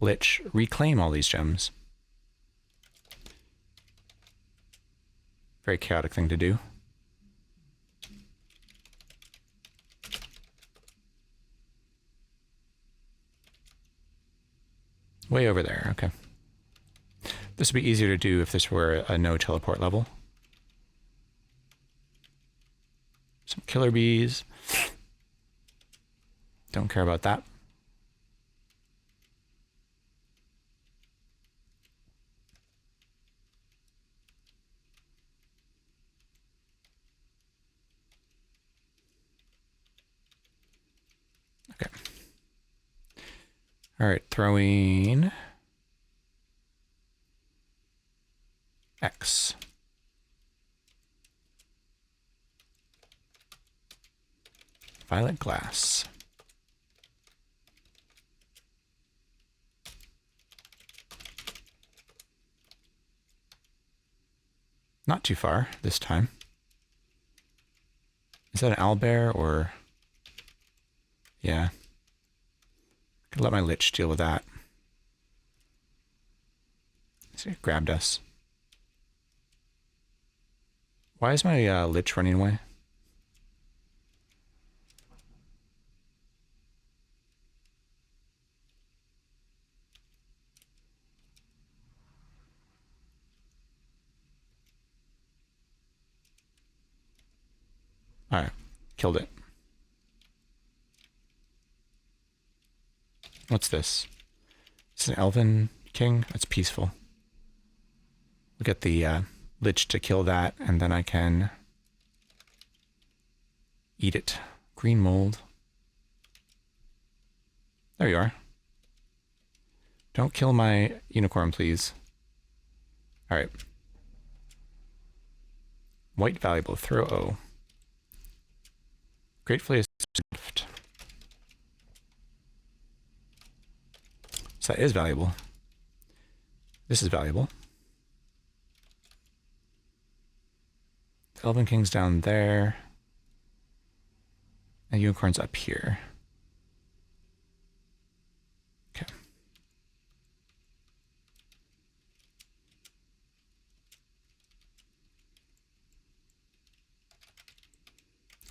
Lich reclaim all these gems. Very chaotic thing to do. Way over there, okay. This would be easier to do if this were a no teleport level. Some killer bees. Don't care about that. Okay. All right, throwing X. Violet glass. Not too far this time. Is that an owlbear or... Yeah. Could let my Lich deal with that. See, it grabbed us. Why is my Lich running away? All right, Killed it. What's this? It's an Elven King. That's peaceful. We'll get the Lich to kill that, and then I can eat it. Green mold. There you are. Don't kill my unicorn, please. All right. White valuable. Throw O. Gratefully gift. So that is valuable. This is valuable. The Elven King's down there. And unicorn's up here. Okay.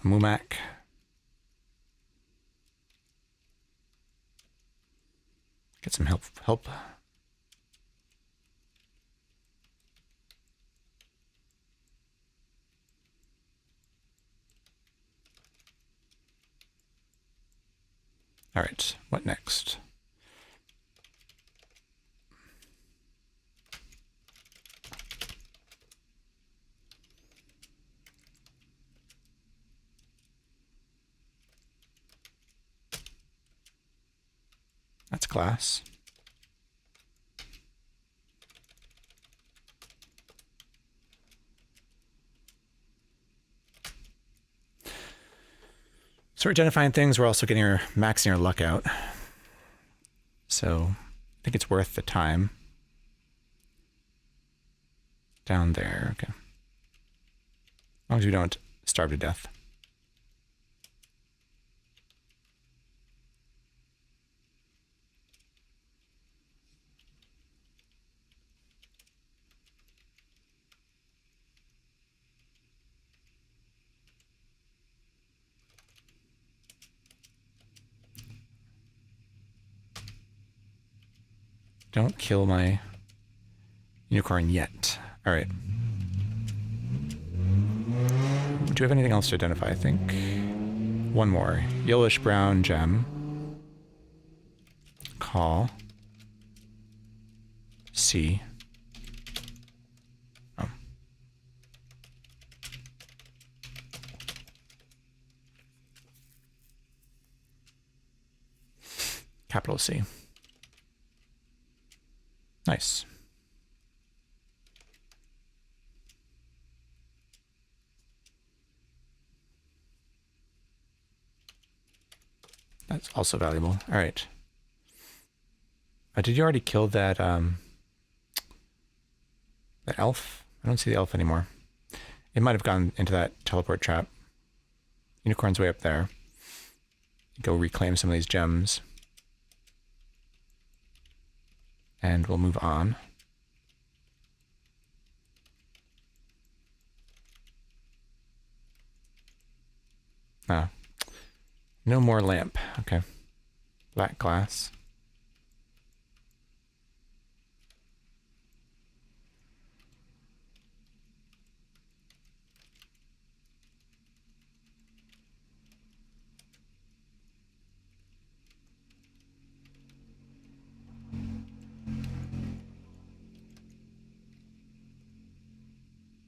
Mumak. Get some help. All right, what next? That's glass. So we're identifying things. We're also getting our maxing our luck out. So I think it's worth the time. Down there, okay. As long as we don't starve to death. Don't kill my unicorn yet. All right. Do we have anything else to identify? I think one more. Yellowish brown gem. Call. C. Oh. Capital C. Nice. That's also valuable. All right. Did you already kill that that elf? I don't see the elf anymore. It might have gone into that teleport trap. Unicorn's way up there. Go reclaim some of these gems. And we'll move on. Ah. No more lamp. Okay. Black glass.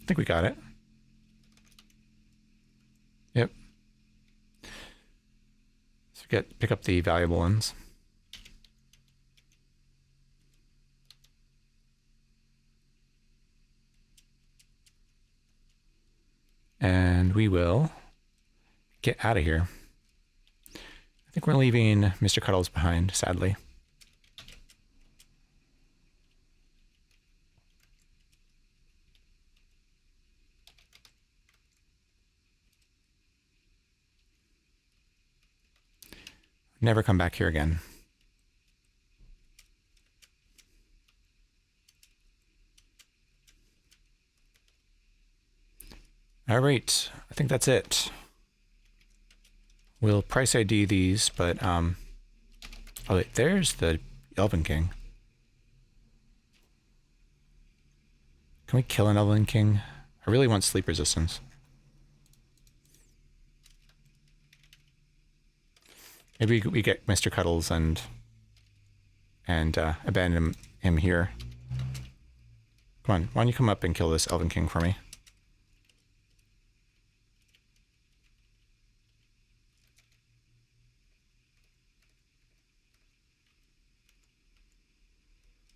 I think we got it. Yep. So pick up the valuable ones. And we will get out of here. I think we're leaving Mr. Cuddles behind, sadly. Never come back here again. All right, I think that's it. We'll price ID these, but oh wait, there's the Elven King. Can we kill an Elven King? I really want sleep resistance. Maybe we get Mr. Cuddles and abandon him here. Come on, why don't you come up and kill this Elven King for me?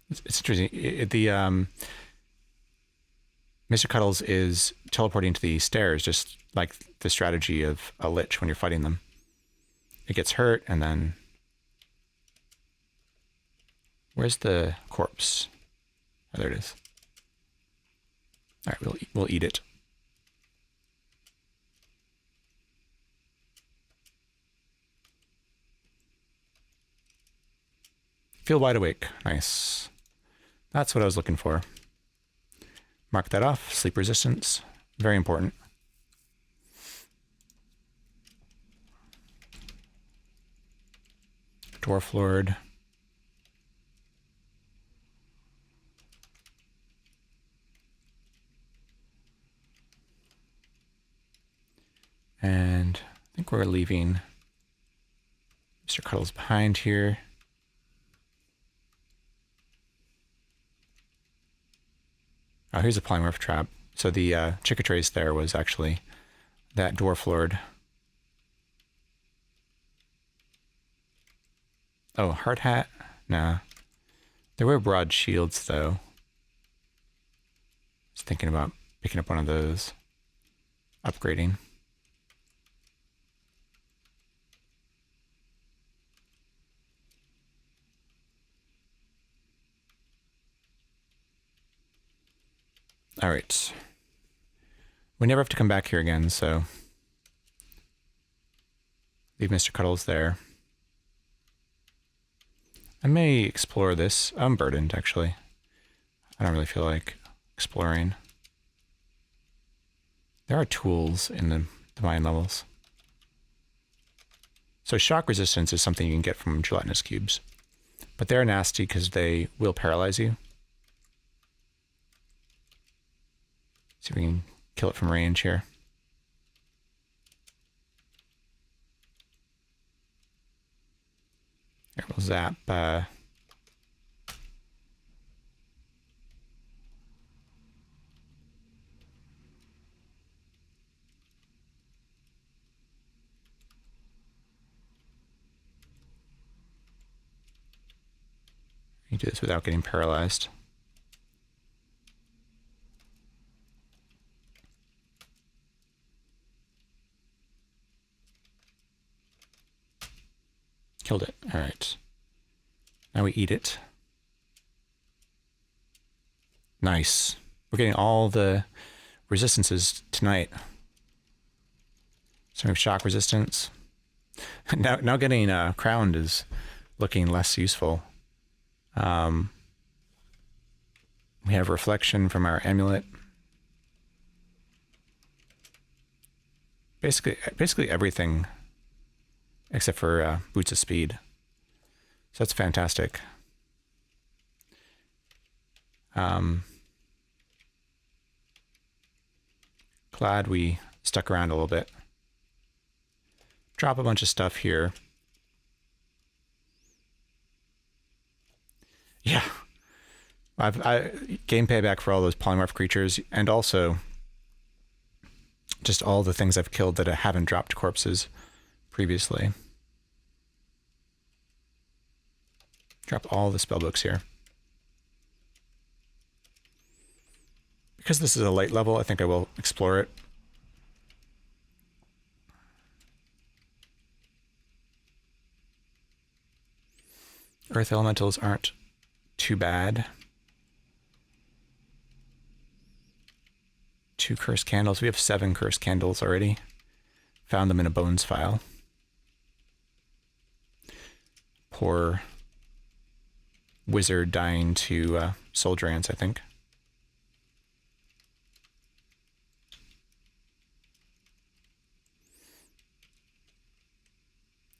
It's interesting. Mr. Cuddles is teleporting to the stairs, just like the strategy of a Lich when you're fighting them. It gets hurt, and then... Where's the corpse? Oh, there it is. All right, we'll eat it. Feel wide awake. Nice. That's what I was looking for. Mark that off. Sleep resistance. Very important. Dwarf Lord. And I think we're leaving Mr. Cuddles behind here. Oh, here's a polymorph trap. So the Chickatrace there was actually that Dwarf Lord. Oh, hard hat? Nah. There were broad shields, though. I was thinking about picking up one of those. Upgrading. All right. We never have to come back here again, so leave Mr. Cuddles there. I may explore this. I'm burdened, actually. I don't really feel like exploring. There are tools in the divine levels. So shock resistance is something you can get from gelatinous cubes. But they're nasty because they will paralyze you. See if we can kill it from range here. There, we'll zap. You do this without getting paralyzed. Killed it. All right. Now we eat it. Nice. We're getting all the resistances tonight. So we have shock resistance. Now getting crowned is looking less useful. We have reflection from our amulet. Basically everything except for boots of speed. So that's fantastic. Glad we stuck around a little bit. Drop a bunch of stuff here. Yeah. I game payback for all those polymorph creatures, and also just all the things I've killed that I haven't dropped corpses previously. Drop all the spellbooks here. Because this is a light level, I think I will explore it. Earth elementals aren't too bad. 2 cursed candles. We have 7 cursed candles already. Found them in a bones file. Poor wizard dying to soldier ants, I think.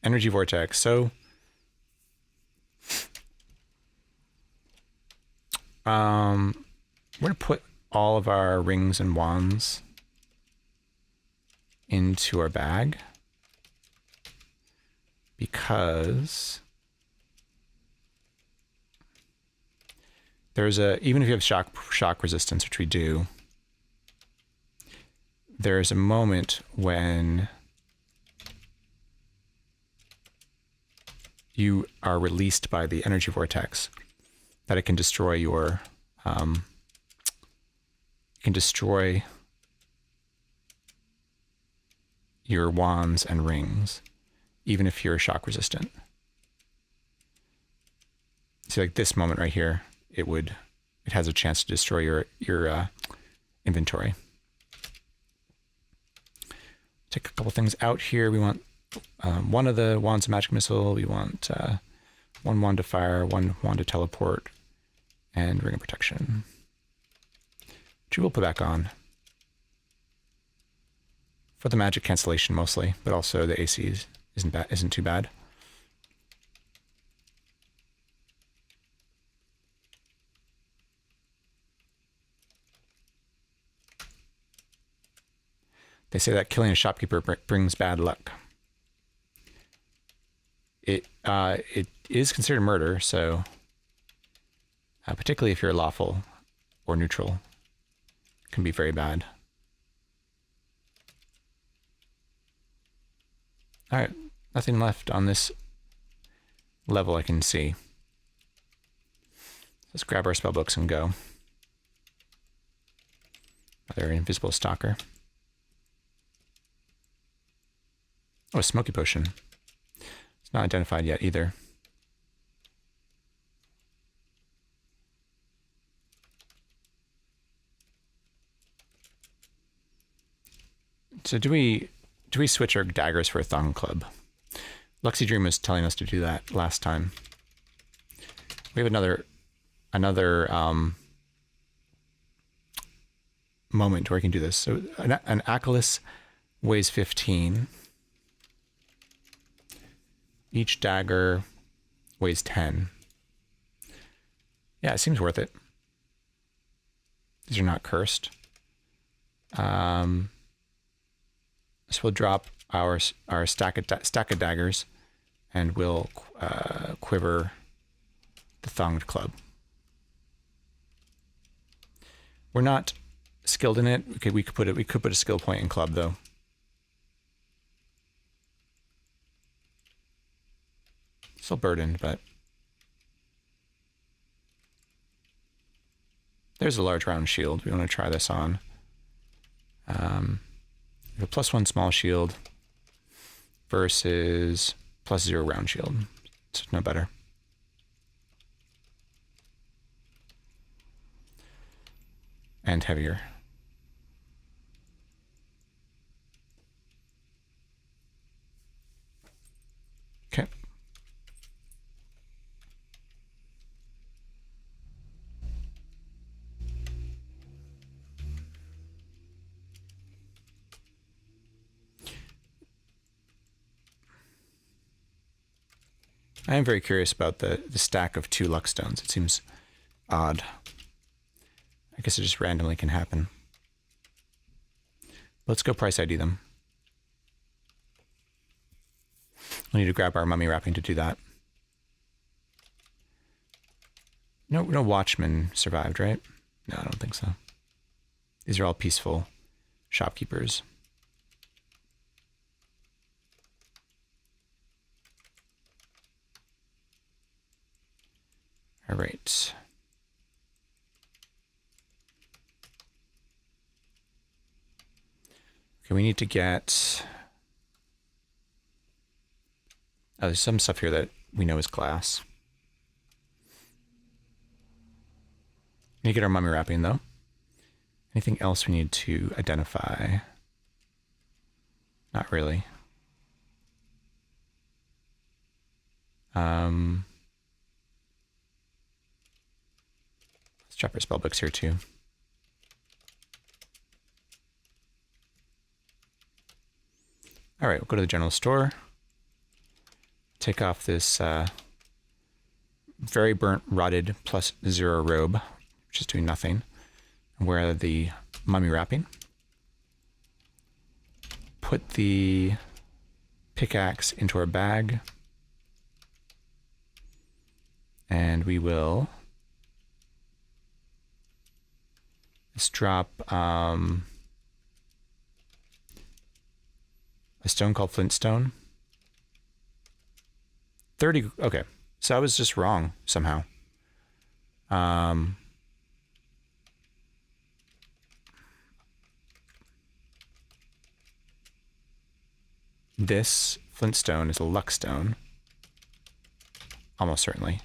Energy vortex. So we're gonna put all of our rings and wands into our bag because there's even if you have shock resistance, which we do, there's a moment when you are released by the energy vortex that it can destroy your wands and rings, even if you're shock resistant. So like this moment right here, it has a chance to destroy your inventory. Take a couple things out here. We want one of the wands of magic missile. We want one wand to fire, one wand to teleport, and ring of protection, which we will put back on for the magic cancellation mostly, but also the ACs isn't too bad. They say that killing a shopkeeper brings bad luck. It is considered murder, so particularly if you're lawful or neutral, it can be very bad. All right, nothing left on this level I can see. Let's grab our spell books and go. Another invisible stalker. Oh, a smoky potion. It's not identified yet either. So do we switch our daggers for a thong club? Luxy Dream was telling us to do that last time. We have another moment where we can do this. So an Achilles weighs 15. Each dagger weighs 10. Yeah, it seems worth it. These are not cursed. So we'll drop our stack of daggers, and we'll quiver the thonged club. We're not skilled in it. Okay, we could put a skill point in club though. Still burdened, but there's a large round shield. We want to try this on. We have a +1 small shield versus +0 round shield. It's no better. And heavier. Okay. I am very curious about the stack of 2 luck stones. It seems odd. I guess it just randomly can happen. Let's go price ID them. We need to grab our mummy wrapping to do that. No watchmen survived, right? No, I don't think so. These are all peaceful shopkeepers. All right. Okay, we need to get... Oh, there's some stuff here that we know is glass. We need to get our mummy wrapping, though. Anything else we need to identify? Not really. Let's drop our spell books here, too. All right, we'll go to the general store. Take off this very burnt, rotted +0 robe, which is doing nothing. And wear the mummy wrapping. Put the pickaxe into our bag. And we will... Let's drop a stone called Flintstone. 30... Okay. So I was just wrong somehow. This Flintstone is a luckstone. Almost certainly.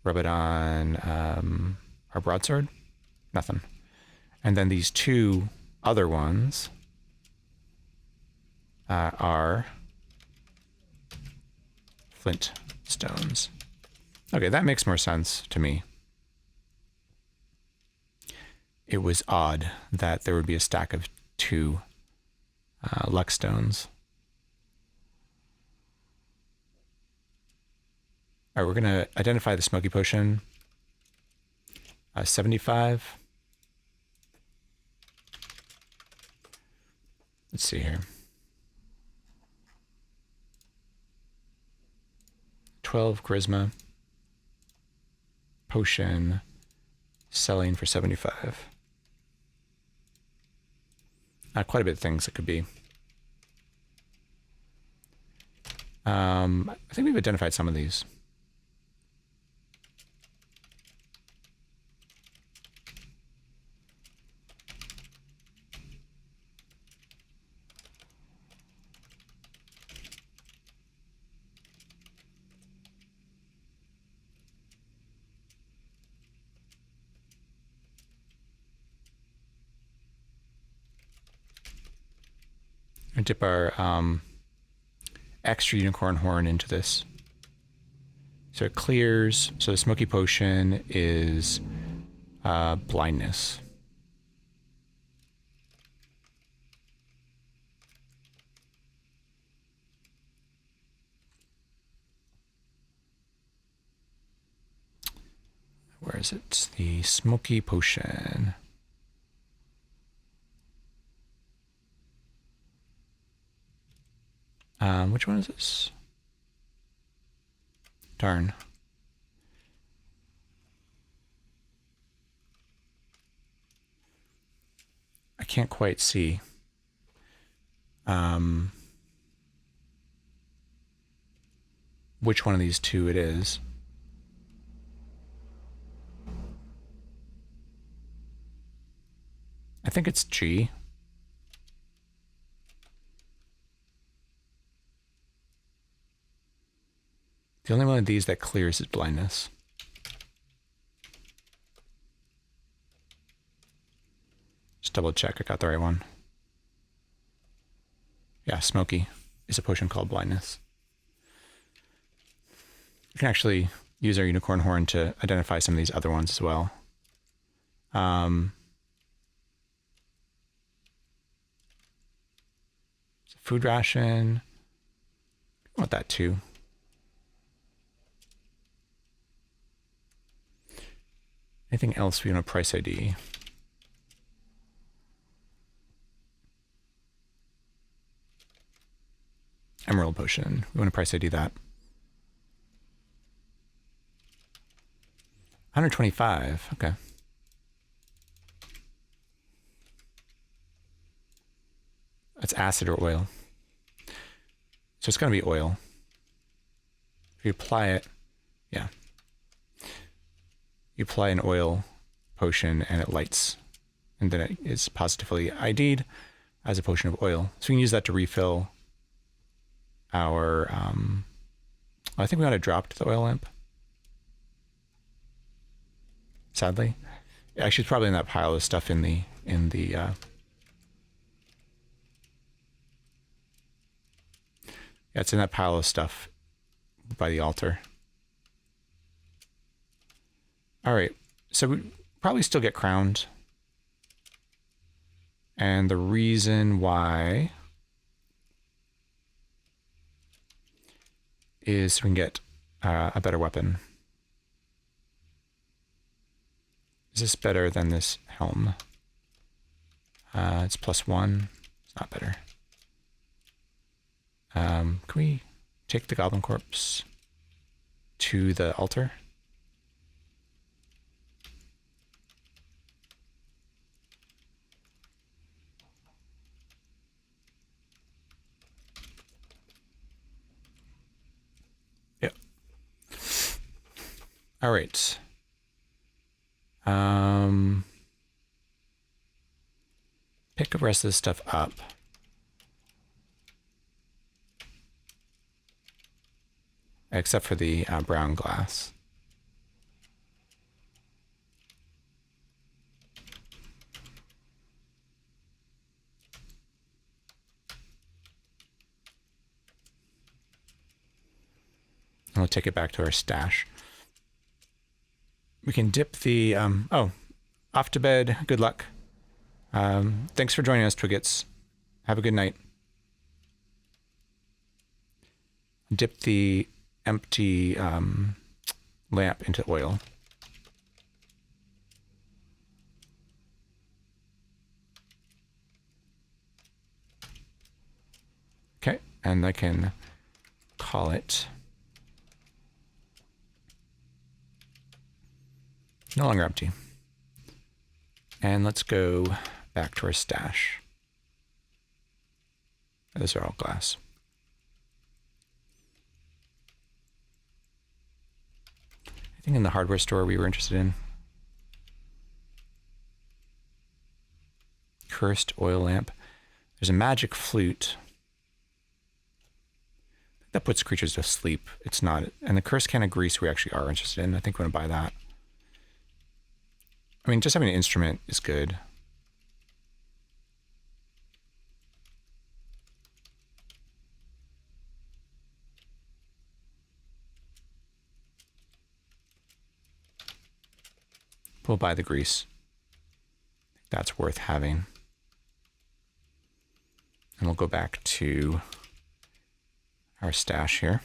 Rub it on our broadsword. Nothing. And then these two other ones are flint stones. Okay, that makes more sense to me. It was odd that there would be a stack of two luck stones. All right, we're going to identify the smoky potion. 75. Let's see here. 12 charisma. Potion. Selling for 75. Quite a bit of things it could be. I think we've identified some of these. And dip our extra unicorn horn into this. So it clears. So the smoky potion is blindness. Where is it? The smoky potion. Which one is this? Darn. I can't quite see. Which one of these two it is. I think it's G. The only one of these that clears is blindness. Just double check I got the right one. Yeah, smoky is a potion called blindness. We can actually use our unicorn horn to identify some of these other ones as well. Food ration. I want that too. Anything else we want to price ID? Emerald potion. We want to price ID that. 125. Okay. That's acid or oil. So it's going to be oil. If you apply it, yeah. You apply an oil potion and it lights. And then it is positively ID'd as a potion of oil. So we can use that to refill our... I think we ought to drop the oil lamp. Sadly. Actually, it's probably in that pile of stuff in the yeah, it's in that pile of stuff by the altar. All right, so we probably still get crowned. And the reason why is so we can get a better weapon. Is this better than this helm? It's +1. It's not better. Can we take the goblin corpse to the altar. Yep. All right. Pick the rest of this stuff up. Except for the brown glass. And we'll take it back to our stash. We can dip the, oh, off to bed. Good luck. Thanks for joining us, Twiggets. Have a good night. Dip the empty lamp into oil. Okay, and I can call it. No longer empty. And let's go back to our stash. Those are all glass. Anything in the hardware store we were interested in? Cursed oil lamp. There's a magic flute. That puts creatures to sleep. It's not. And the cursed can of grease we actually are interested in. I think we're going to buy that. I mean, just having an instrument is good. We'll buy the grease. That's worth having. And we'll go back to our stash here.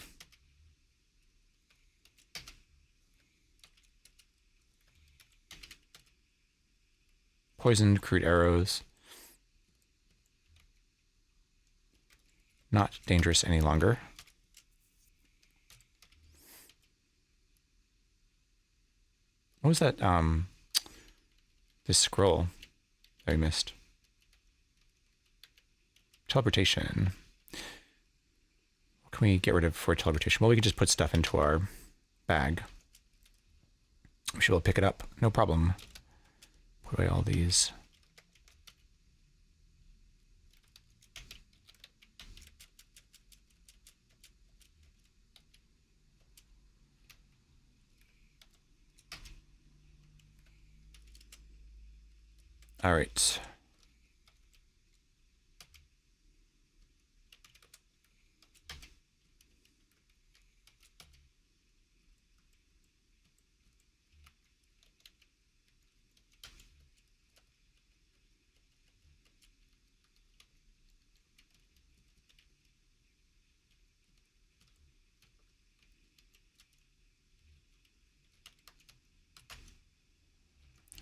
Poisoned crude arrows. Not dangerous any longer. What was that? This scroll that I missed. Teleportation. What can we get rid of for teleportation? Well, we can just put stuff into our bag. We should be able to pick it up. No problem. Put away all these. All right.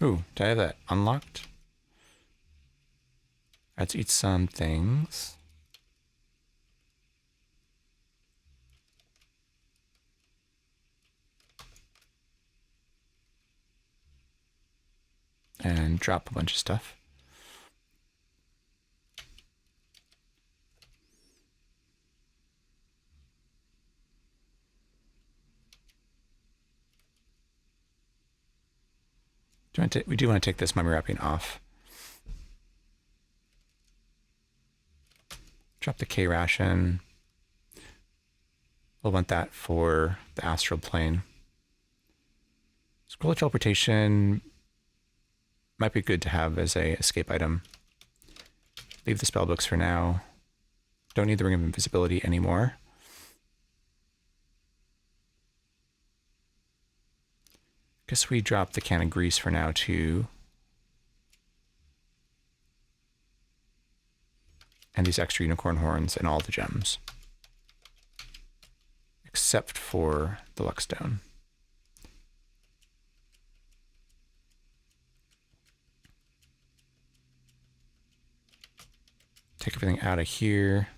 Ooh, did I have that unlocked? Let's eat some things. And drop a bunch of stuff. We do want to take this mummy wrapping off. Drop the K ration. We'll want that for the astral plane. Scroll of teleportation might be good to have as a escape item. Leave the spell books for now. Don't need the ring of invisibility anymore. Guess we drop the can of grease for now too. And these extra unicorn horns and all the gems. Except for the luckstone. Take everything out of here.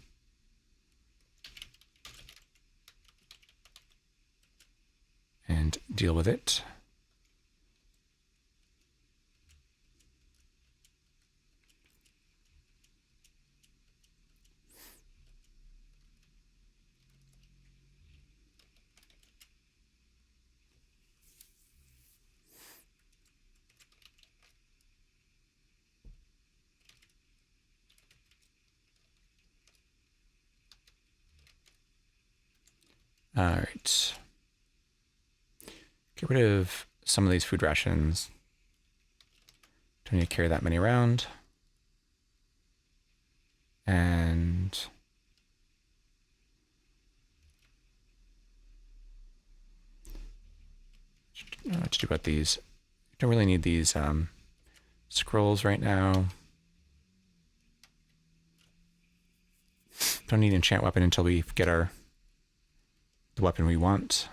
deal with it. All right. Get rid of some of these food rations. Don't need to carry that many around. And I don't know what to do about these. Don't really need these scrolls right now. Don't need enchant weapon until we get the weapon we want.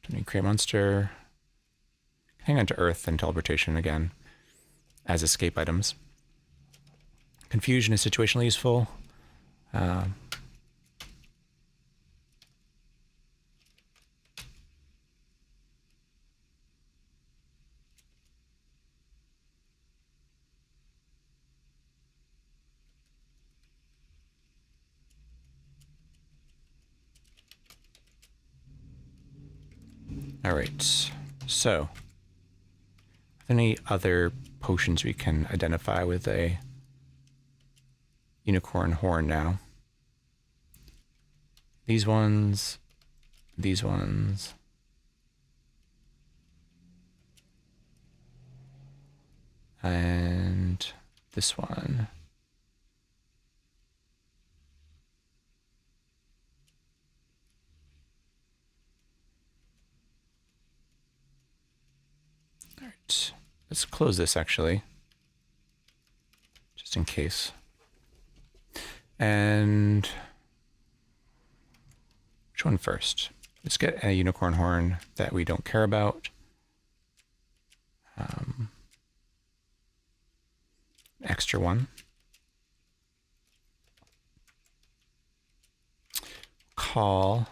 Don't need create monster. Hang on to earth and teleportation again as escape items. Confusion is situationally useful. All right, so are there any other potions we can identify with a unicorn horn now? These ones, and this one. All right, let's close this actually, just in case. And which one first? Let's get a unicorn horn that we don't care about. Extra one. Call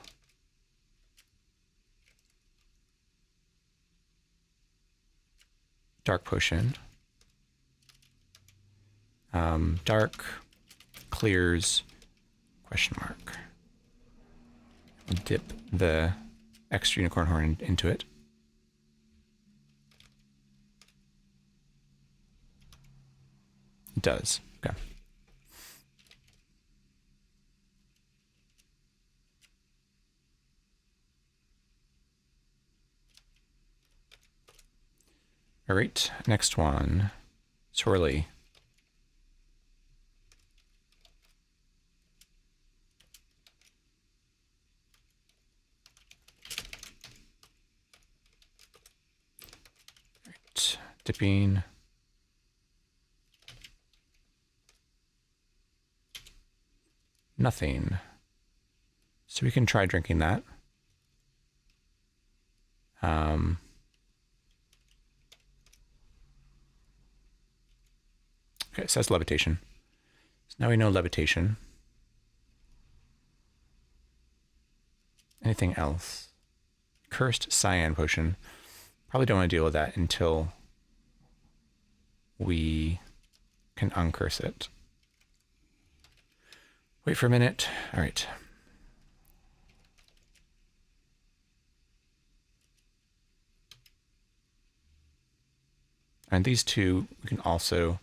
dark potion. Dark clears question mark. We'll dip the extra unicorn horn into it. It does. Okay. All right, next one. Swirly. All right, dipping. Nothing. So we can try drinking that. Okay, it says levitation. So now we know levitation. Anything else? Cursed cyan potion. Probably don't want to deal with that until we can uncurse it. Wait for a minute. All right. And these two, we can also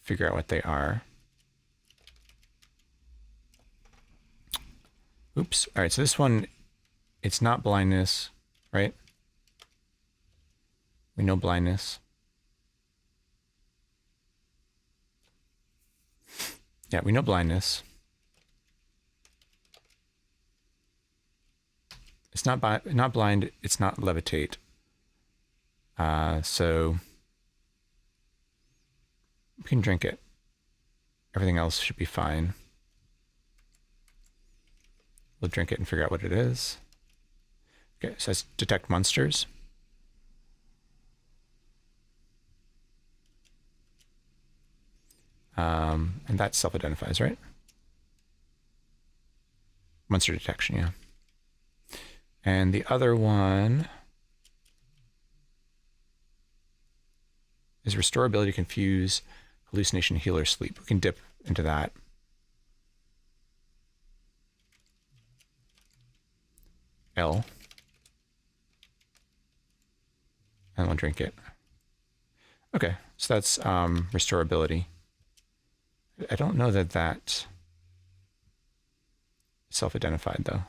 figure out what they are. Oops. All right, so this one, it's not blindness, right? We know blindness. Yeah, we know blindness. It's not blind, it's not levitate. So we can drink it. Everything else should be fine. We'll drink it and figure out what it is. Okay, it says detect monsters. And that self-identifies, right? Monster detection, yeah. And the other one is restore ability, confuse, hallucination, healer, sleep. We can dip into that. L. And we'll drink it. Okay, so that's restore ability. I don't know that that self-identified though.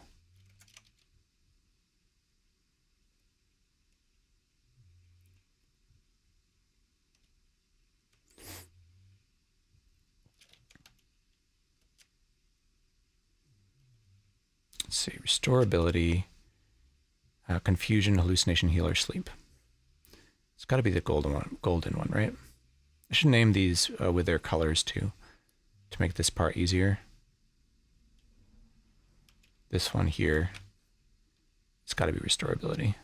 Let's see, restore ability, confusion, hallucination, healer, sleep. It's got to be the golden one, right? I should name these with their colors too, to make this part easier. This one here, it's got to be restore ability.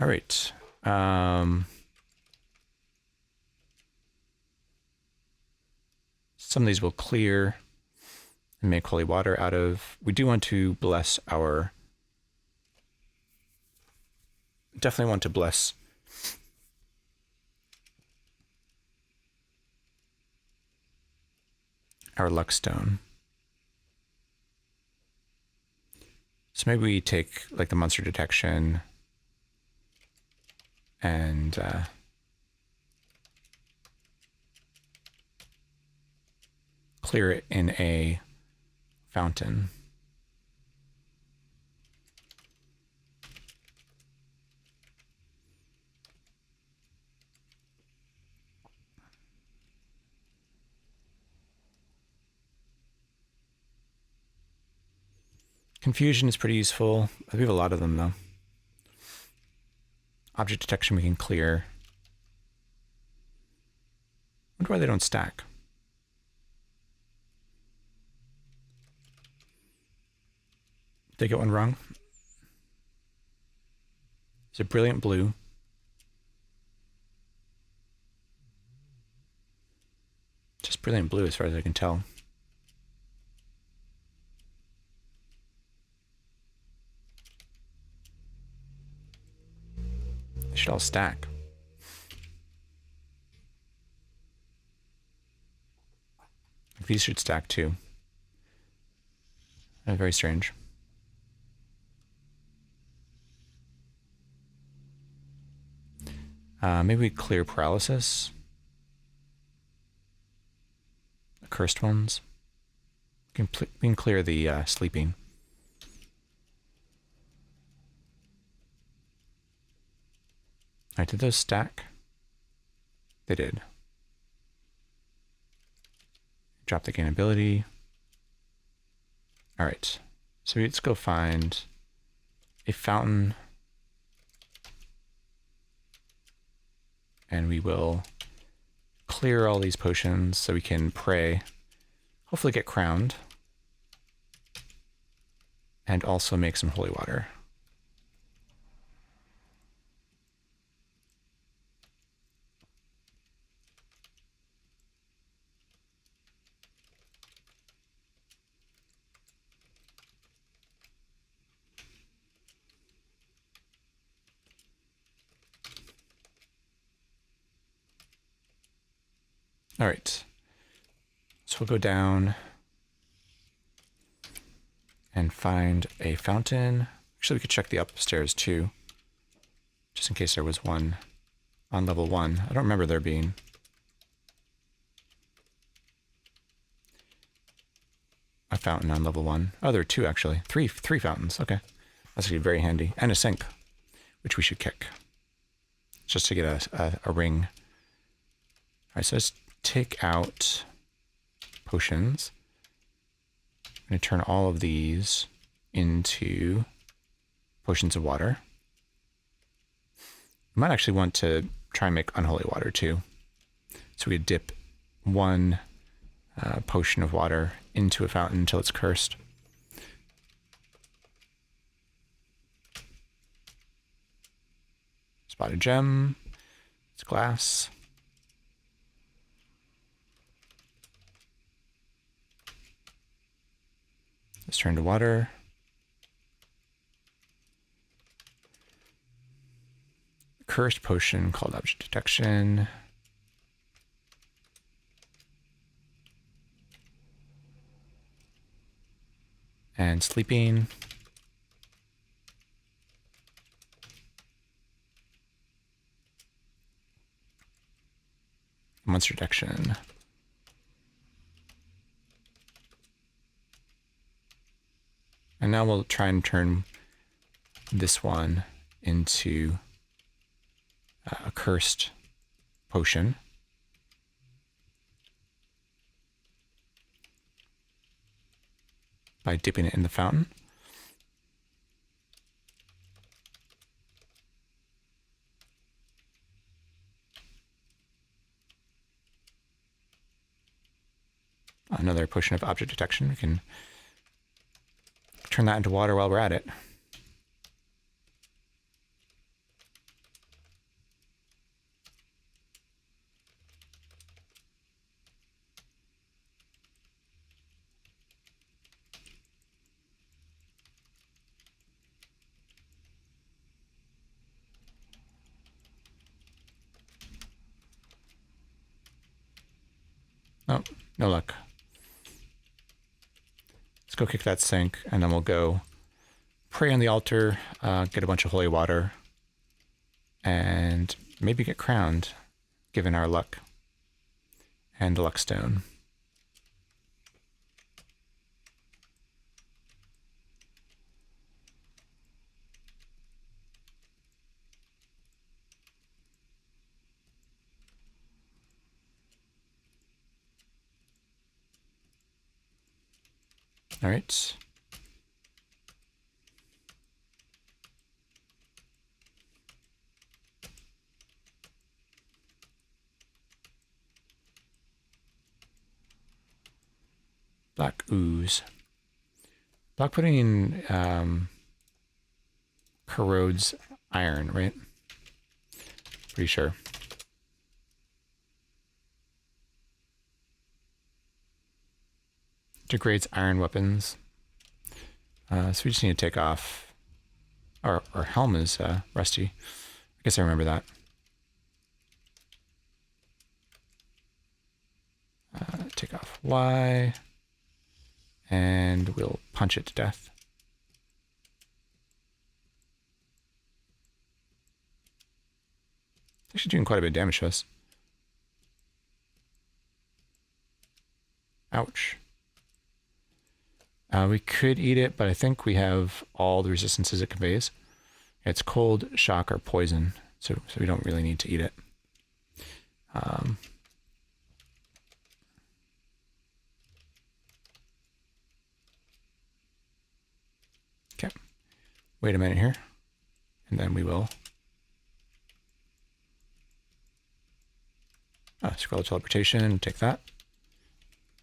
All right. Some of these will clear and make holy water out of. We do want to bless our. Definitely want to bless our luck stone. So maybe we take like the monster detection and clear it in a fountain. Confusion is pretty useful. We have a lot of them though. Object detection we can clear. I wonder why they don't stack. Did I get one wrong? Is it brilliant blue? Just brilliant blue as far as I can tell. They should all stack. These should stack too. Very strange. Maybe we clear paralysis. The cursed ones. We can clear the sleeping. All right, did those stack? They did. Drop the gain ability. All right, so let's go find a fountain. And we will clear all these potions so we can pray, hopefully get crowned, and also make some holy water. All right, so we'll go down and find a fountain. Actually, we could check the upstairs too, just in case there was one on level 1. I don't remember there being. A fountain on level 1. Oh, there are 2 actually. Three fountains. Okay, that's gonna be very handy. And a sink, which we should kick, just to get a ring. All right, so let's take out potions. I'm going to turn all of these into potions of water. We might actually want to try and make unholy water too. So we dip 1 potion of water into a fountain until it's cursed. Spot a gem. It's glass. Let's turn to water. Cursed potion called object detection. And sleeping. Monster detection. And now we'll try and turn this one into a cursed potion. By dipping it in the fountain. Another potion of object detection. We can turn that into water while we're at it. Oh, no luck. Let's go kick that sink, and then we'll go pray on the altar, get a bunch of holy water, and maybe get crowned, given our luck. And the luck stone. All right. Black ooze. Black pudding corrodes iron, right? Pretty sure. Degrades iron weapons. So we just need to take off. Our helm is rusty. I guess I remember that. Take off Y. And we'll punch it to death. Actually doing quite a bit of damage to us. Ouch. We could eat it, but I think we have all the resistances it conveys. It's cold, shock, or poison, so we don't really need to eat it. Okay, wait a minute here, and then we will scroll to teleportation, take that.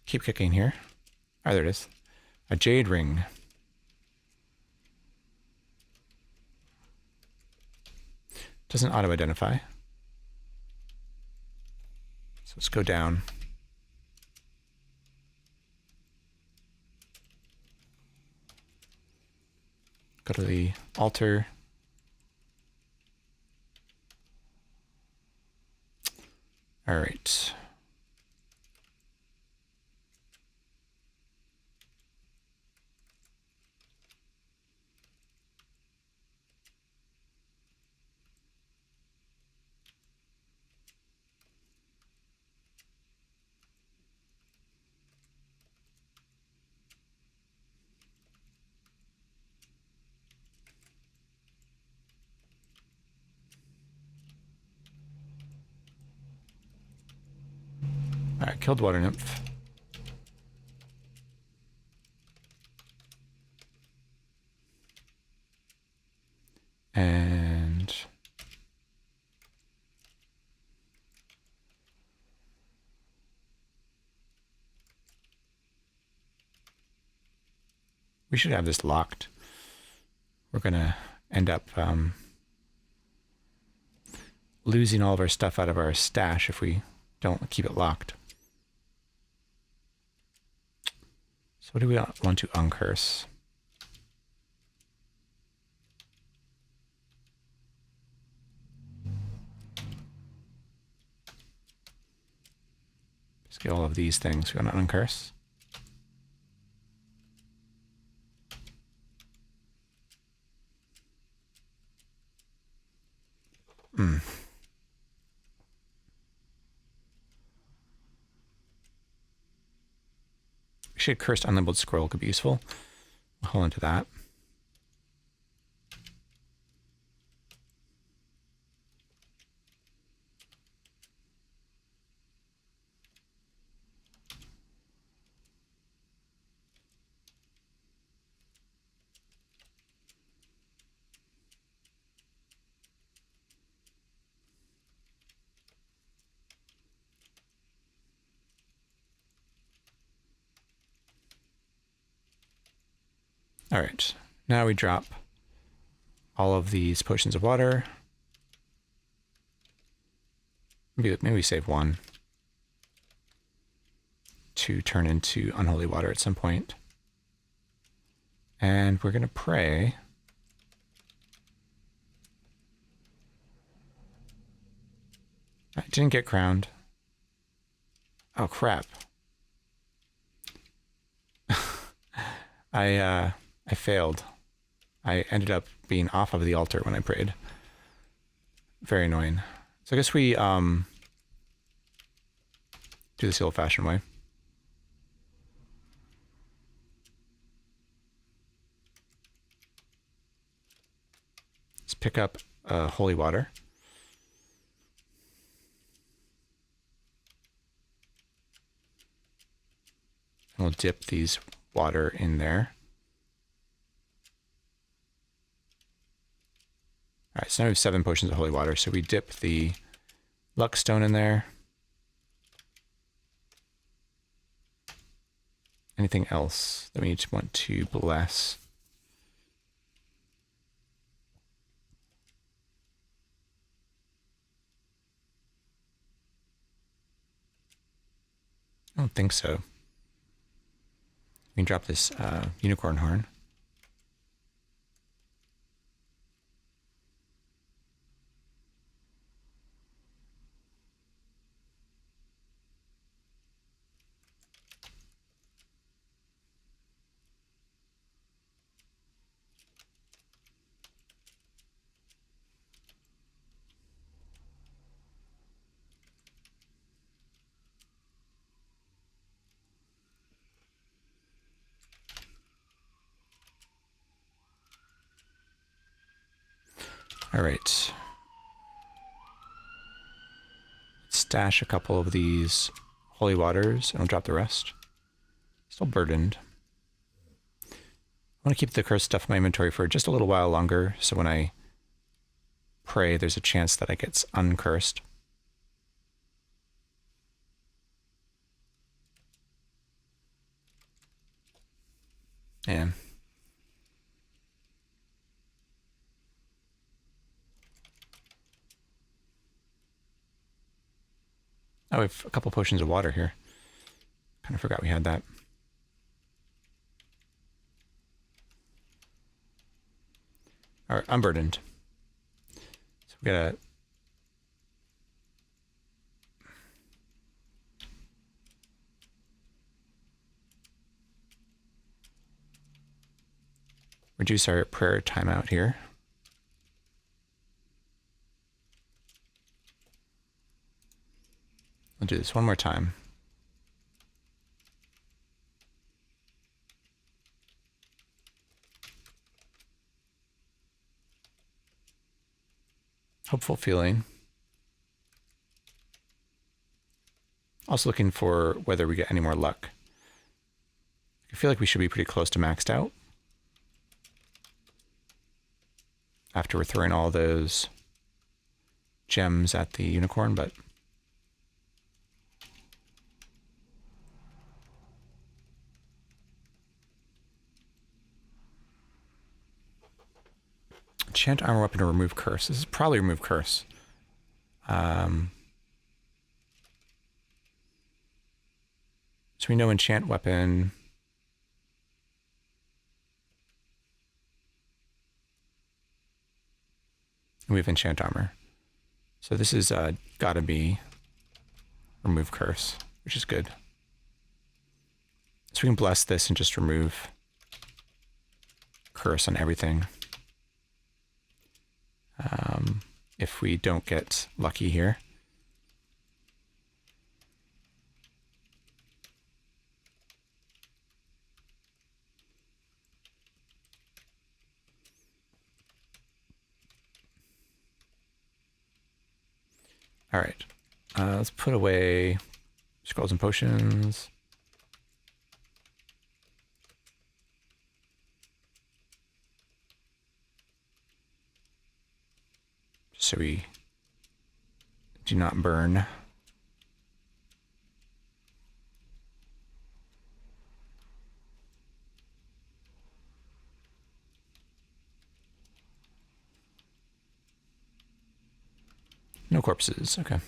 Keep kicking here. Oh, there it is. A jade ring. Doesn't auto-identify. So let's go down. Go to the altar. All right. All right, killed water nymph. And we should have this locked. We're gonna end up losing all of our stuff out of our stash if we don't keep it locked. So what do we want to uncurse? Just get all of these things we want to uncurse. Actually, a cursed unlabeled scroll could be useful. We'll hold on to that. All right, now we drop all of these potions of water. Maybe we save one to turn into unholy water at some point. And we're going to pray. I didn't get crowned. Oh, crap. I failed. I ended up being off of the altar when I prayed. Very annoying. So I guess we do this the old-fashioned way. Let's pick up holy water. And we'll dip these water in there. All right, so now we have 7 potions of holy water. So we dip the luck stone in there. Anything else that we want to bless? I don't think so. We can drop this unicorn horn. All right. Stash a couple of these holy waters, and I'll drop the rest. Still burdened. I want to keep the cursed stuff in my inventory for just a little while longer, so when I pray, there's a chance that I get uncursed. And oh, we have a couple potions of water here. Kind of forgot we had that. All right, unburdened. So we gotta reduce our prayer timeout here. I'll do this one more time. Hopeful feeling. Also looking for whether we get any more luck. I feel like we should be pretty close to maxed out. After we're throwing all those gems at the unicorn, but enchant armor weapon to remove curse. This is probably remove curse. So we know enchant weapon And we have enchant armor. So this is gotta be remove curse, which is good. So we can bless this and just remove curse on everything. If we don't get lucky here. All right, let's put away scrolls and potions. So we do not burn. No corpses, okay.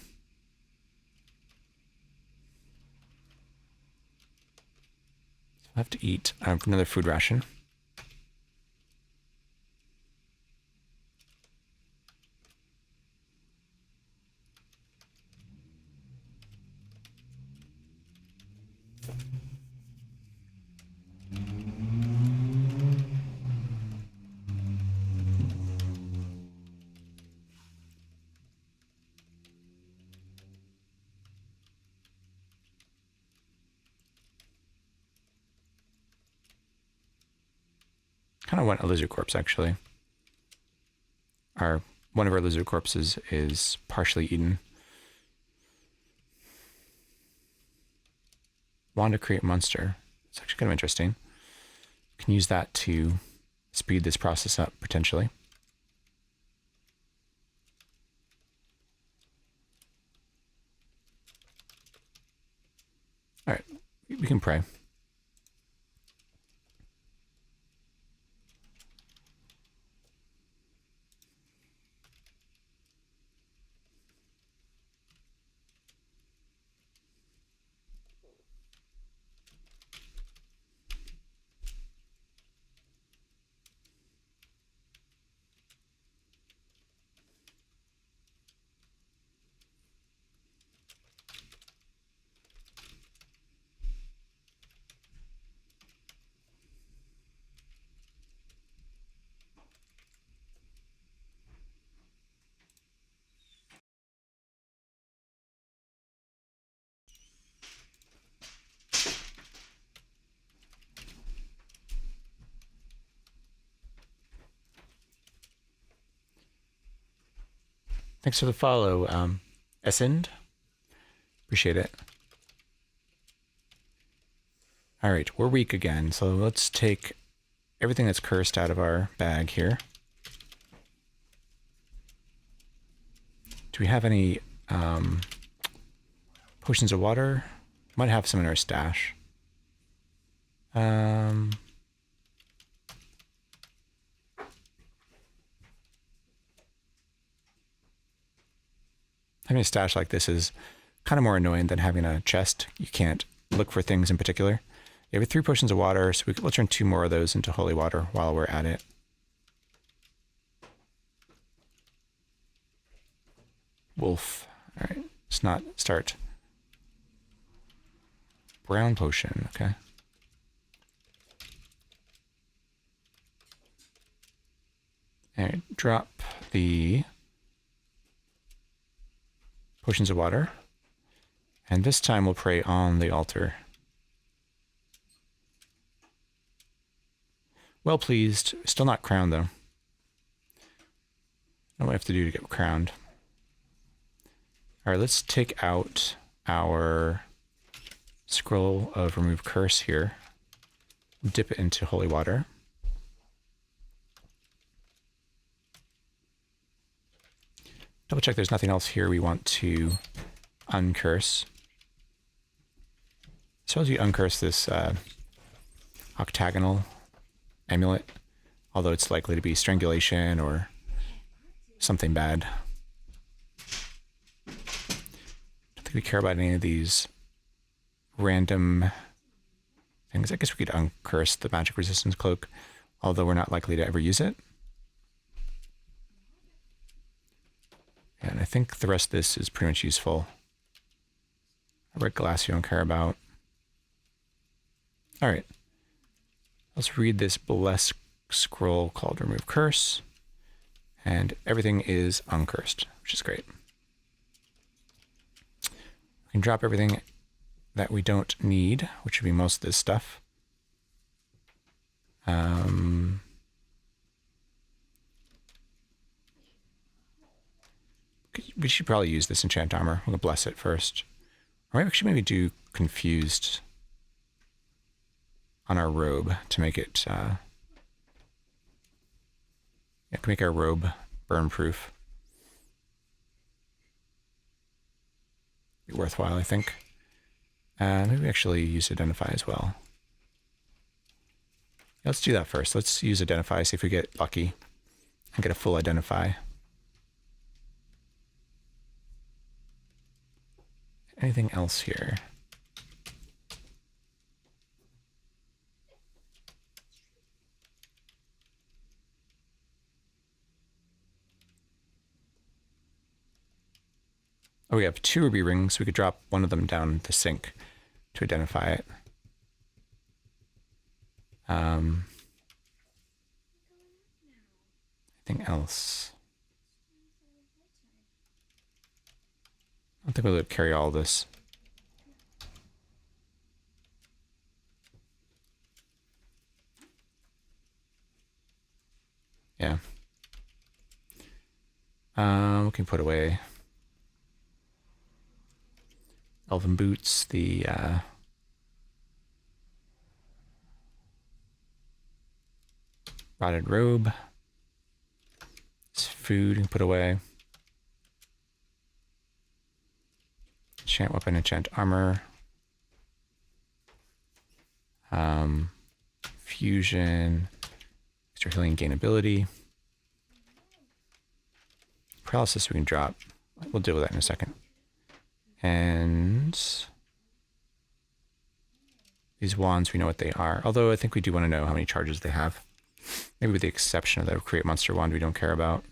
So I have to eat another food ration. Kind of want a lizard corpse, actually. One of our lizard corpses is partially eaten. Want to create monster. It's actually kind of interesting. Can use that to speed this process up, potentially. All right, we can pray. Thanks for the follow, Ascend. Appreciate it. All right, we're weak again, so let's take everything that's cursed out of our bag here. Do we have any potions of water? Might have some in our stash. Having a stash like this is kind of more annoying than having a chest. You can't look for things in particular. You have 3 potions of water, so let's turn 2 more of those into holy water while we're at it. Wolf. All right, let's not start. Brown potion, okay. All right, drop the potions of water. And this time we'll pray on the altar. Well pleased. Still not crowned, though. What do I have to do to get crowned? All right, let's take out our scroll of remove curse here. Dip it into holy water. Double check there's nothing else here we want to uncurse. Suppose we uncurse this octagonal amulet, although it's likely to be strangulation or something bad. I don't think we care about any of these random things. I guess we could uncurse the magic resistance cloak, although we're not likely to ever use it. And I think the rest of this is pretty much useful. Red glass you don't care about. All right. Let's read this bless scroll called remove curse. And everything is uncursed, which is great. We can drop everything that we don't need, which would be most of this stuff. We should probably use this enchant armor. We'll bless it first. Or maybe we should do confused on our robe to make it, yeah, can make our robe burn proof. Be worthwhile, I think. Maybe we actually use identify as well. Let's do that first. Let's use identify, see if we get lucky and get a full identify. Anything else here? Oh, we have 2 ruby rings. We could drop one of them down the sink to identify it. Anything else? I don't think we'll carry all this. Yeah. We can put away elven boots, the rotted robe. This food we can put away. Enchant weapon, enchant armor. Fusion. Extra healing, gain ability. Paralysis we can drop. We'll deal with that in a second. And these wands, we know what they are. Although I think we do want to know how many charges they have. Maybe with the exception of the create monster wand we don't care about.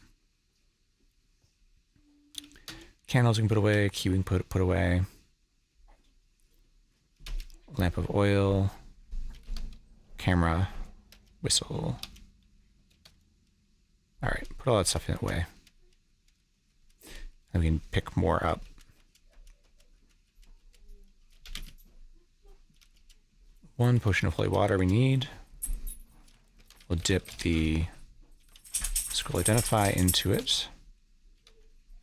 Candles we can put away. Key we can put away. Lamp of oil. Camera. Whistle. Alright, put all that stuff in that way. And we can pick more up. One potion of holy water we need. We'll dip the scroll identify into it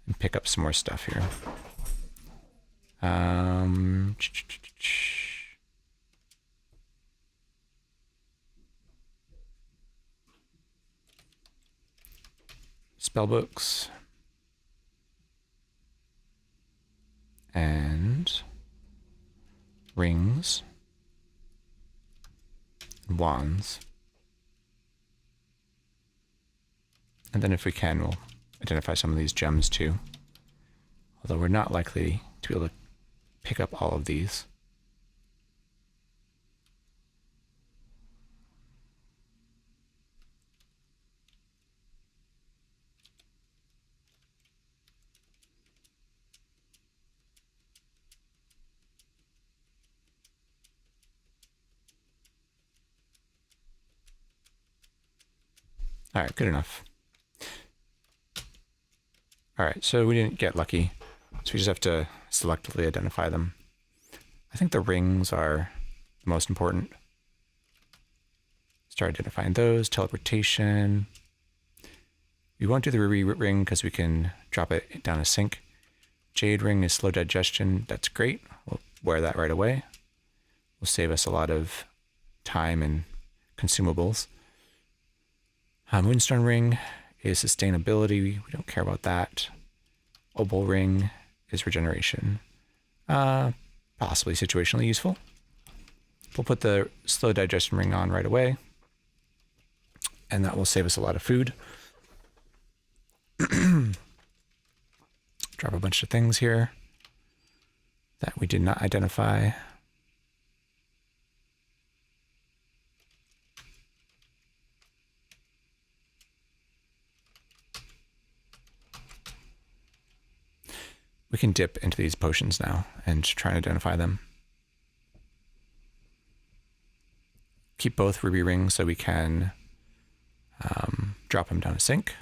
and pick up some more stuff here. Spellbooks and rings, wands, and then if we can, we'll identify some of these gems too. Although we're not likely to be able to pick up all of these. All right, good enough. All right, so we didn't get lucky, so we just have to selectively identify them. I think the rings are the most important. Start identifying those. Teleportation. We won't do the ruby ring because we can drop it down a sink. Jade ring is slow digestion. That's great. We'll wear that right away. Will save us a lot of time and consumables. Moonstone ring is sustainability. We don't care about that. Opal ring is regeneration. Possibly situationally useful. We'll put the slow digestion ring on right away. And that will save us a lot of food. Drop a bunch of things here that we did not identify. We can dip into these potions now and try and identify them. Keep both ruby rings so we can drop them down a sink.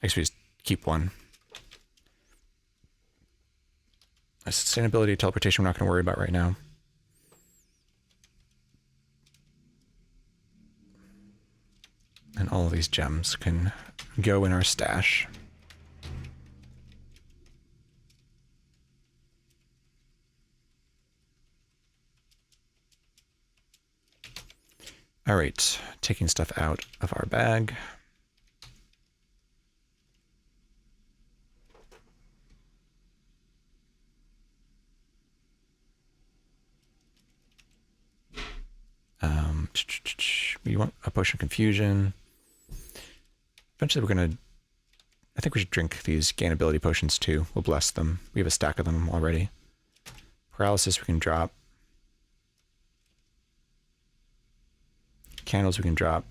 I guess we just keep one. Sustainability, teleportation, we're not going to worry about right now. And all of these gems can go in our stash. All right, taking stuff out of our bag. We want a potion of confusion. Eventually we're going to, I think we should drink these gain ability potions too. We'll bless them. We have a stack of them already. Paralysis we can drop. Candles we can drop.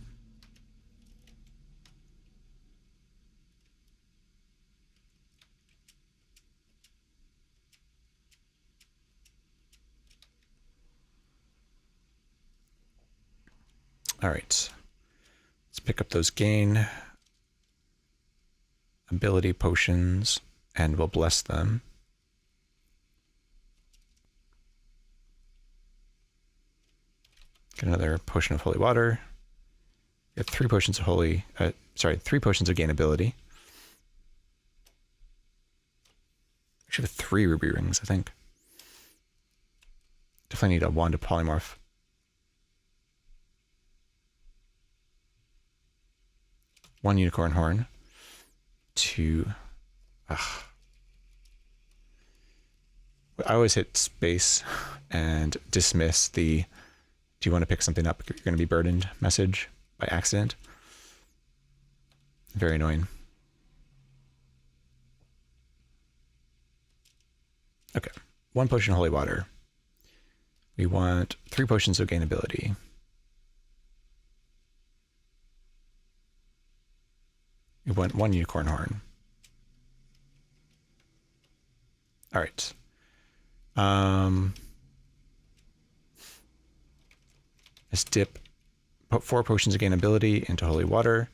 All right, let's pick up those gain ability potions and we'll bless them. Get another potion of holy water. We have 3 potions of three potions of gain ability. Actually, have 3 ruby rings, I think. Definitely need a wand of polymorph. One unicorn horn. 2. I always hit space and dismiss the "do you want to pick something up? You're going to be burdened" message by accident. Very annoying. Okay, 1 potion of holy water. We want 3 potions of gain ability. We want 1 unicorn horn. All right. Let's dip 4 potions of gain ability into holy water,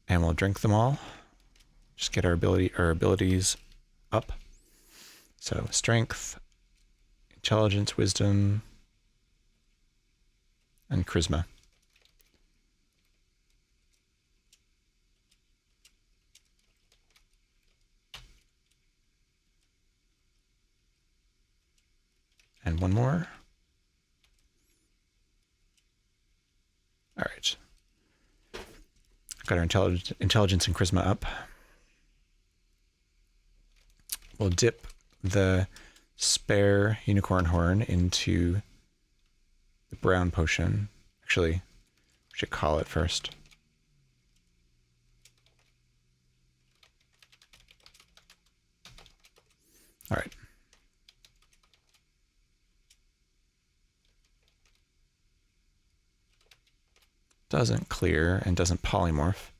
and we'll drink them all. Just get our abilities up. So strength, intelligence, wisdom, and charisma. And 1 more. All right. Got our intelligence and charisma up. We'll dip the spare unicorn horn into the brown potion. Actually, we should call it first. All right. Doesn't clear and doesn't polymorph,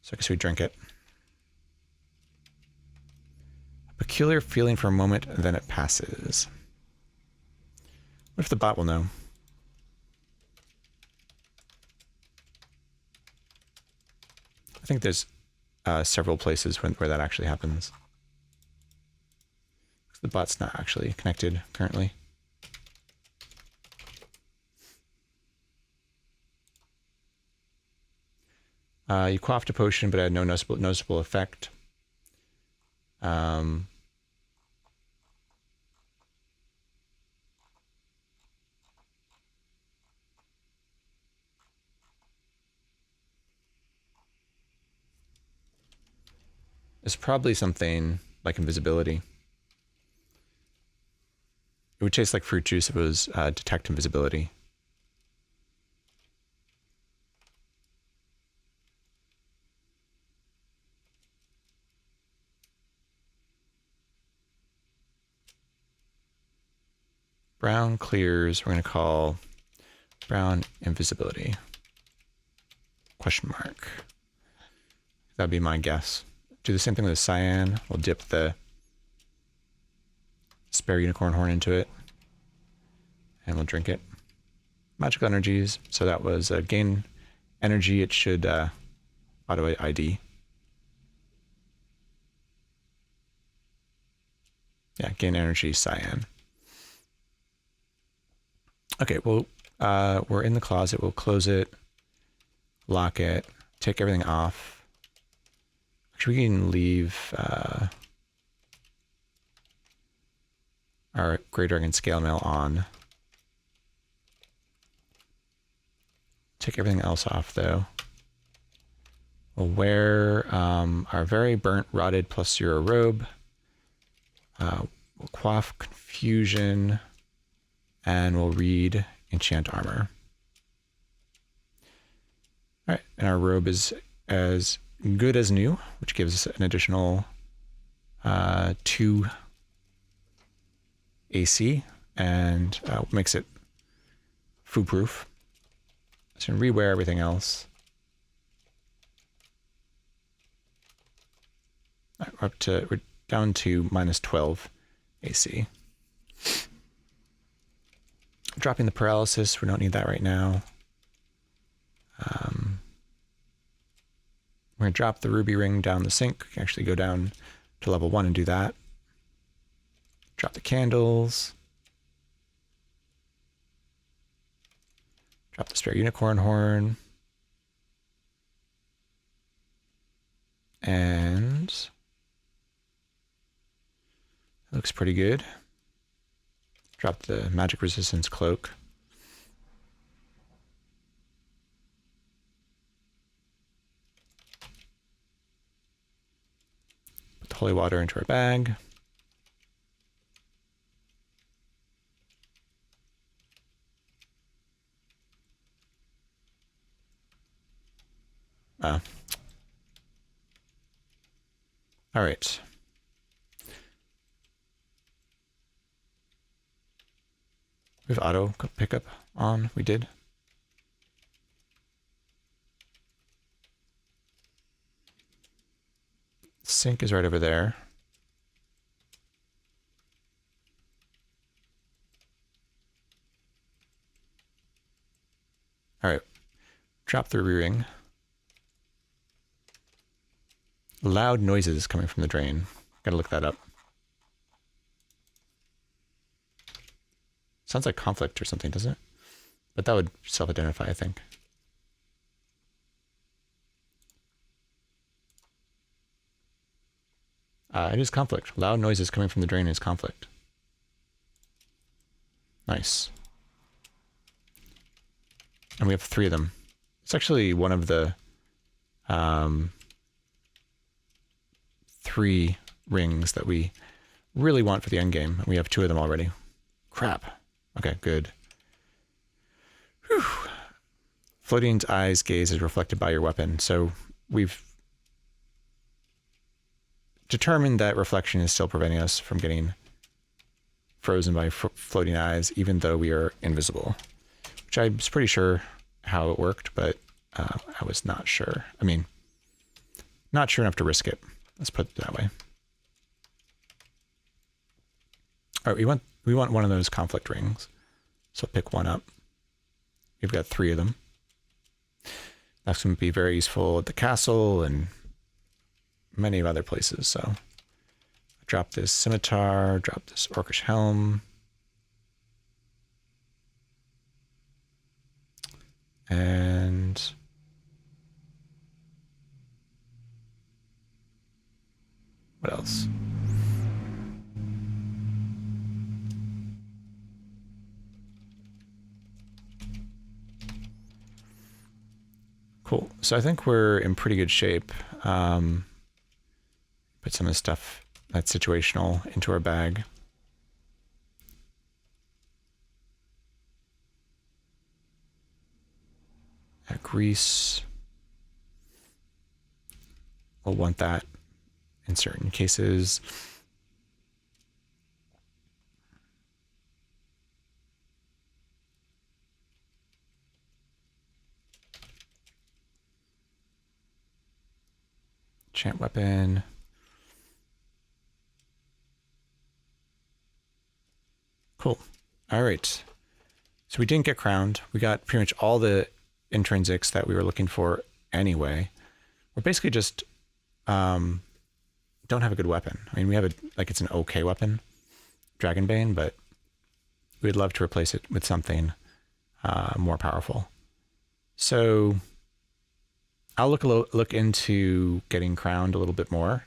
so I guess we drink it. A peculiar feeling for a moment, then it passes. What if the bot will know? I think there's several places where that actually happens. The bot's not actually connected currently. You quaffed a potion, but had no noticeable effect. It's probably something like invisibility. It would taste like fruit juice if it was detect invisibility. Brown clears, we're going to call brown invisibility. Question mark. That'd be my guess. do the same thing with the cyan. We'll dip the spare unicorn horn into it, and we'll drink it. Magical energies. So that was gain energy. It should auto ID. Yeah, gain energy, cyan. Okay, well, we're in the closet. We'll close it, lock it, take everything off. Actually, we can leave our Grey Dragon scale mail on. Take everything else off, though. We'll wear our very burnt, rotted plus 0 robe. We'll quaff confusion, and we'll read enchant armor. All right, and our robe is as good as new, which gives us an additional 2 AC and makes it foolproof. So rewear everything else. All right, we're down to -12 AC. Dropping the paralysis, we don't need that right now. We're going to drop the ruby ring down the sink. We can actually go down to level 1 and do that. Drop the candles. Drop the spare unicorn horn. And it looks pretty good. Drop the magic resistance cloak. Put the holy water into our bag. All right. We have auto pickup on. We did. Sink is right over there. All right. Drop the ring. Loud noises coming from the drain. Gotta look that up. Sounds like conflict or something, doesn't it? But that would self-identify, I think. It is conflict. Loud noises coming from the drain is conflict. Nice. And we have 3 of them. It's actually one of the 3 rings that we really want for the end game. We have 2 of them already. Crap. Okay, good. Whew. Floating's eyes gaze is reflected by your weapon. So we've determined that reflection is still preventing us from getting frozen by floating eyes, even though we are invisible. Which I was pretty sure how it worked, but I was not sure. I mean, not sure enough to risk it. Let's put it that way. All right, we want one of those conflict rings. So pick one up. We've got 3 of them. That's going to be very useful at the castle and many other places. So drop this scimitar, drop this orcish helm. And what else? Cool. So I think we're in pretty good shape. Put some of the stuff that's situational into our bag. Grease. We'll want that in certain cases. Enchant weapon. All right. So we didn't get crowned. We got pretty much all the intrinsics that we were looking for anyway. We're basically just don't have a good weapon. I mean, we have it's an okay weapon, Dragonbane, but we'd love to replace it with something more powerful. So I'll look into getting crowned a little bit more.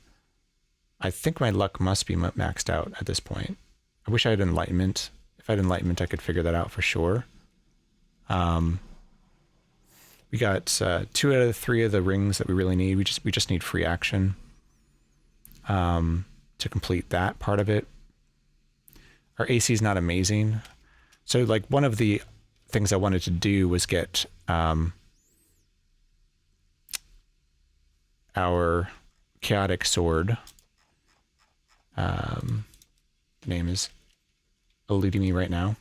I think my luck must be maxed out at this point. I wish I had enlightenment. If I had enlightenment, I could figure that out for sure. We got 2 out of the 3 of the rings that we really need. We just need free action to complete that part of it. Our AC is not amazing. So like one of the things I wanted to do was get our chaotic sword. Name is eluding me right now.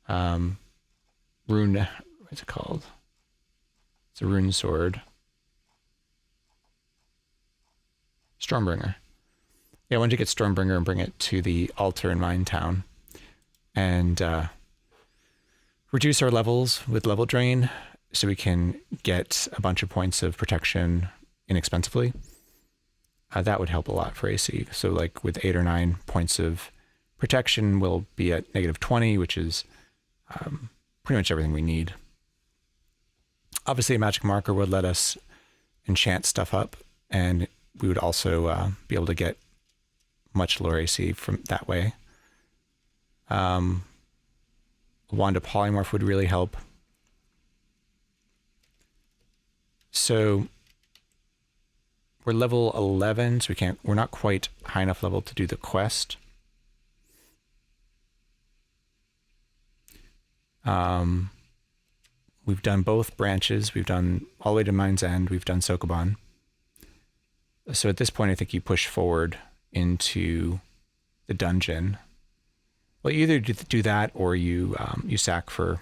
Rune, what's it called? It's a rune sword. Stormbringer. Yeah, I wanted to get Stormbringer and bring it to the altar in Minetown and reduce our levels with level drain so we can get a bunch of points of protection inexpensively. That would help a lot for AC. So like with 8 or 9 points of protection, we'll be at -20, which is pretty much everything we need. Obviously, a magic marker would let us enchant stuff up, and we would also be able to get much lower AC from that way. Wand of Polymorph would really help. So we're level 11, so we're not quite high enough level to do the quest. We've done both branches. We've done all the way to Mind's End. We've done Sokoban. So at this point, I think you push forward into the dungeon. Well, you either do that or you sack for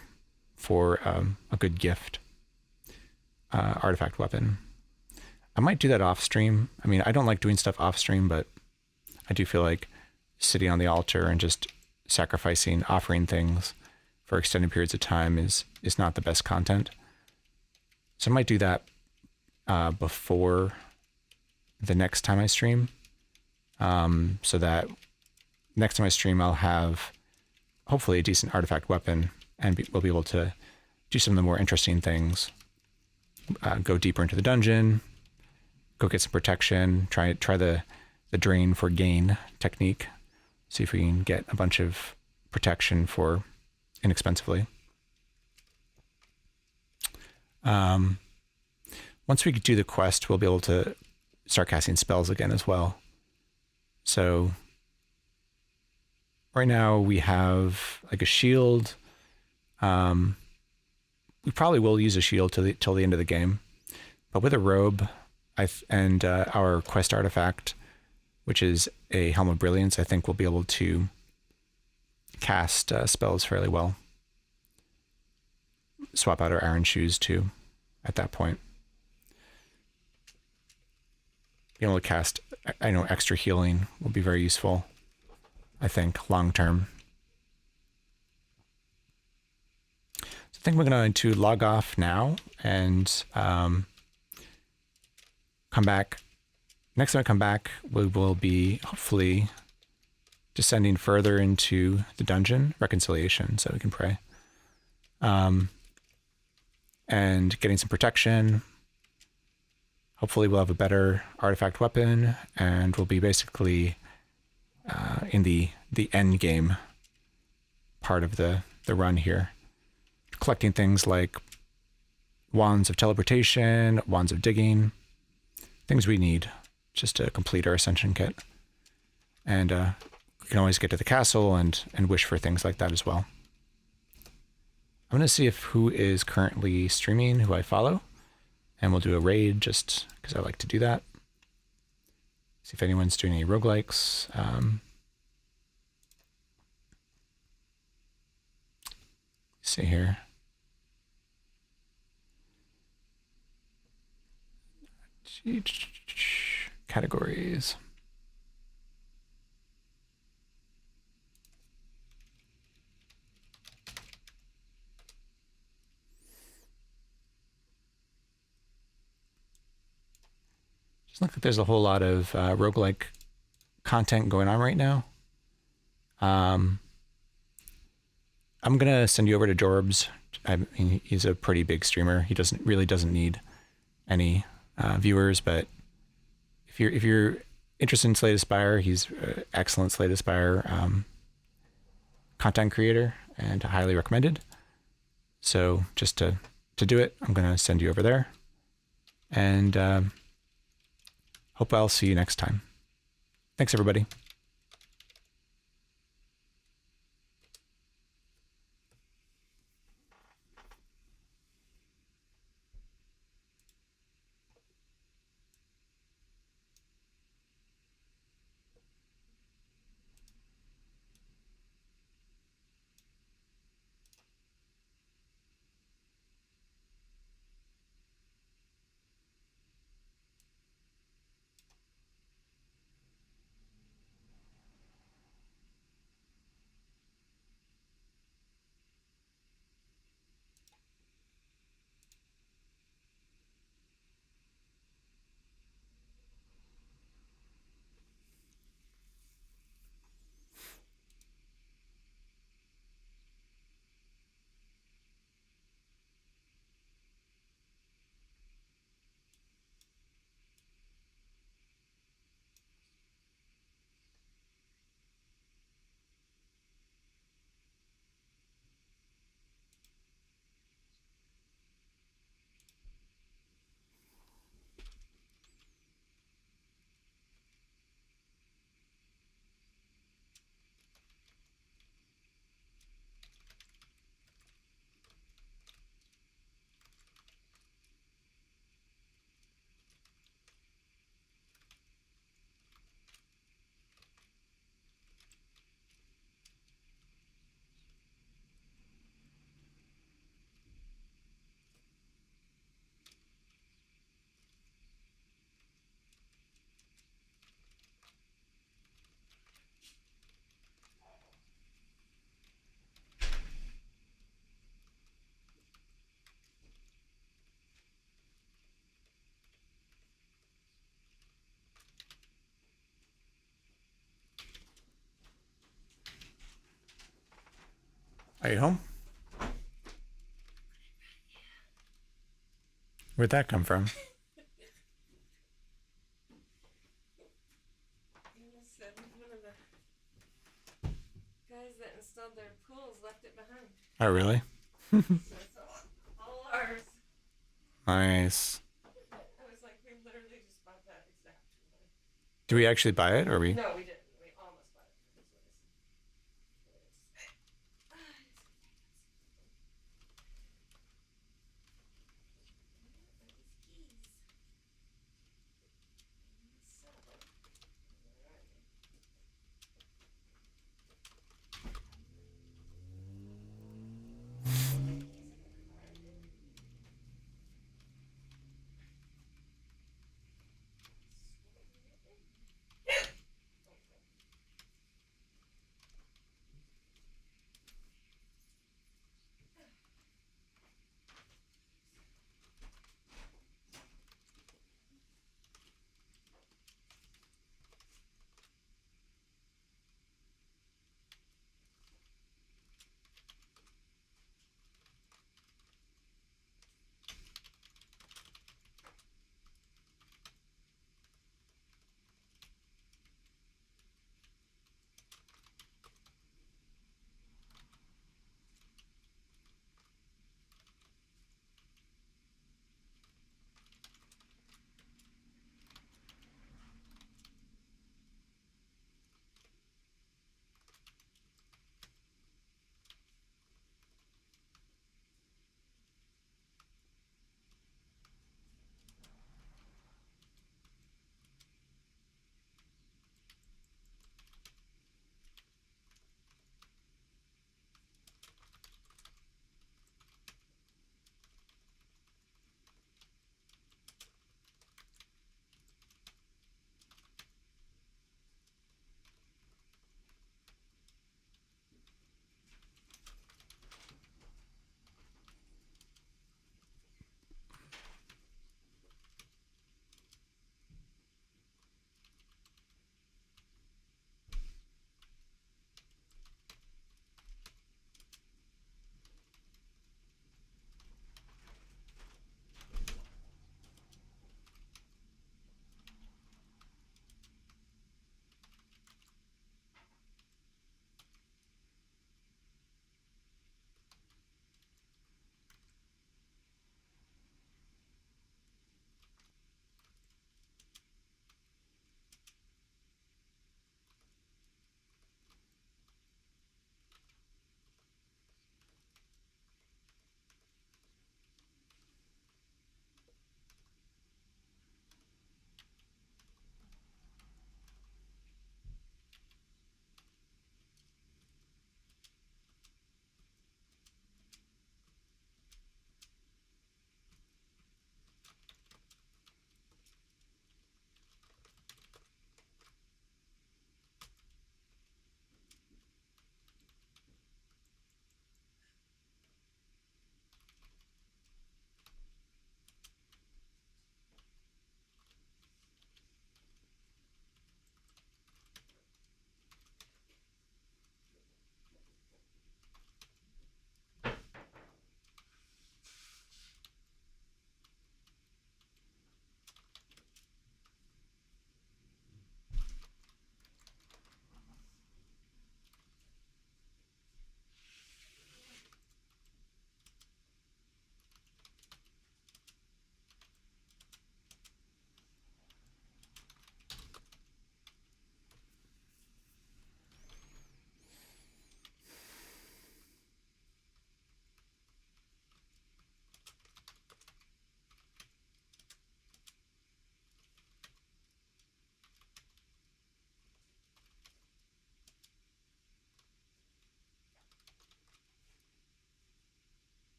a good gift, artifact weapon. I might do that off stream. I mean, I don't like doing stuff off stream, but I do feel like sitting on the altar and just sacrificing, offering things for extended periods of time is not the best content. So I might do that before the next time I stream, so that next time I stream I'll have hopefully a decent artifact weapon and we'll be able to do some of the more interesting things, go deeper into the dungeon, go get some protection, try the drain for gain technique, see if we can get a bunch of protection for inexpensively. Once we do the quest, we'll be able to start casting spells again as well. So right now we have like a shield. We probably will use a shield till the end of the game, but with a robe and our quest artifact, which is a Helm of Brilliance, I think we'll be able to cast spells fairly well. Swap out our iron shoes too at that point. Being able to cast, I know, extra healing will be very useful, I think, long term. So I think we're going to log off now and come back. Next time I come back, we will be hopefully descending further into the dungeon, reconciliation, so we can pray. And getting some protection. Hopefully we'll have a better artifact weapon, and we'll be basically in the end game part of the run here. Collecting things like wands of teleportation, wands of digging, things we need just to complete our ascension kit. And we can always get to the castle and wish for things like that as well. I'm going to see who is currently streaming, who I follow, and we'll do a raid just because I like to do that. See if anyone's doing any roguelikes. See here. Categories. Looks like there's a whole lot of roguelike content going on right now. I'm gonna send you over to Jorbs. I mean, he's a pretty big streamer. He doesn't need any viewers, but if you're interested in Slay the Spire, he's an excellent Slay the Spire content creator and highly recommended. So just to do it, I'm gonna send you over there, and hope I'll see you next time. Thanks, everybody. Are you home? Where'd that come from? One of the guys that installed their pools left it behind. Oh, really? So it's all ours. Nice. I was like, we literally just bought that exact one. Do we actually buy it, or we? No, we didn't. We almost bought it.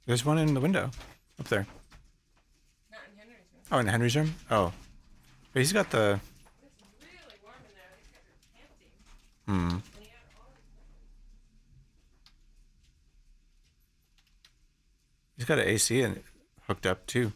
There's one in the window up there. Not in Henry's room. Oh, in Henry's room? Oh. But he's got the. It's really warm in there. These guys are panting. Hmm. And he had all these weapons. He's got an AC hooked up too.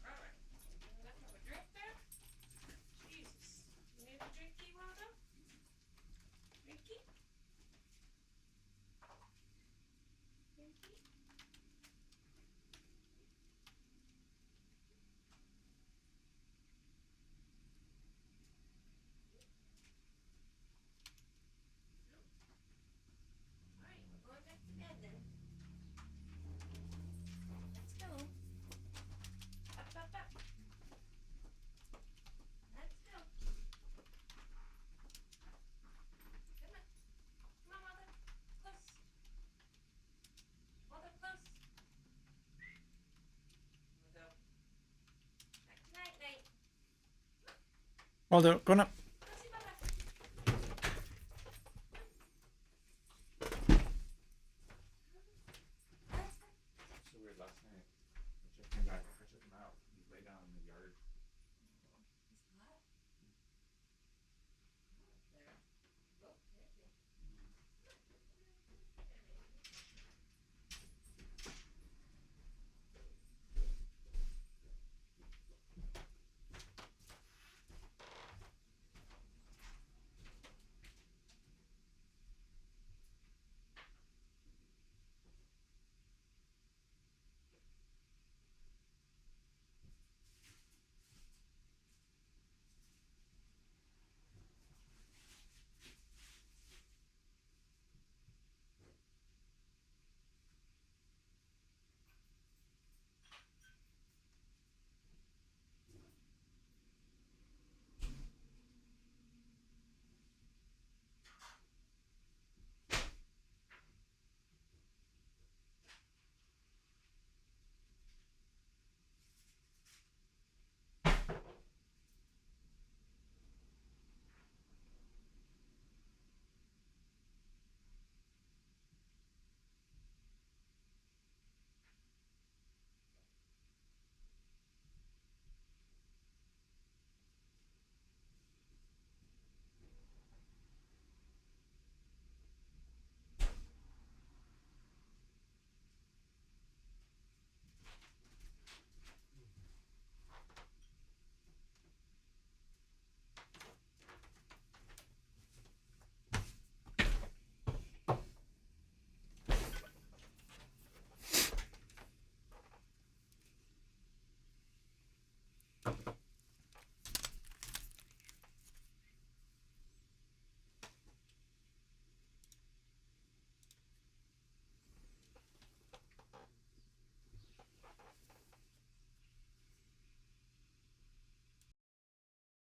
Alright. Enough of a drink there? Jesus. You need a drinky, Waldo? Drinky? Drinky? Alright, we're going back to bed then. Let's go. Up, up, up. Let's go. Come on. Come on, Waldo. Close. Waldo, close. Waldo. Back to night, night. Waldo, going up.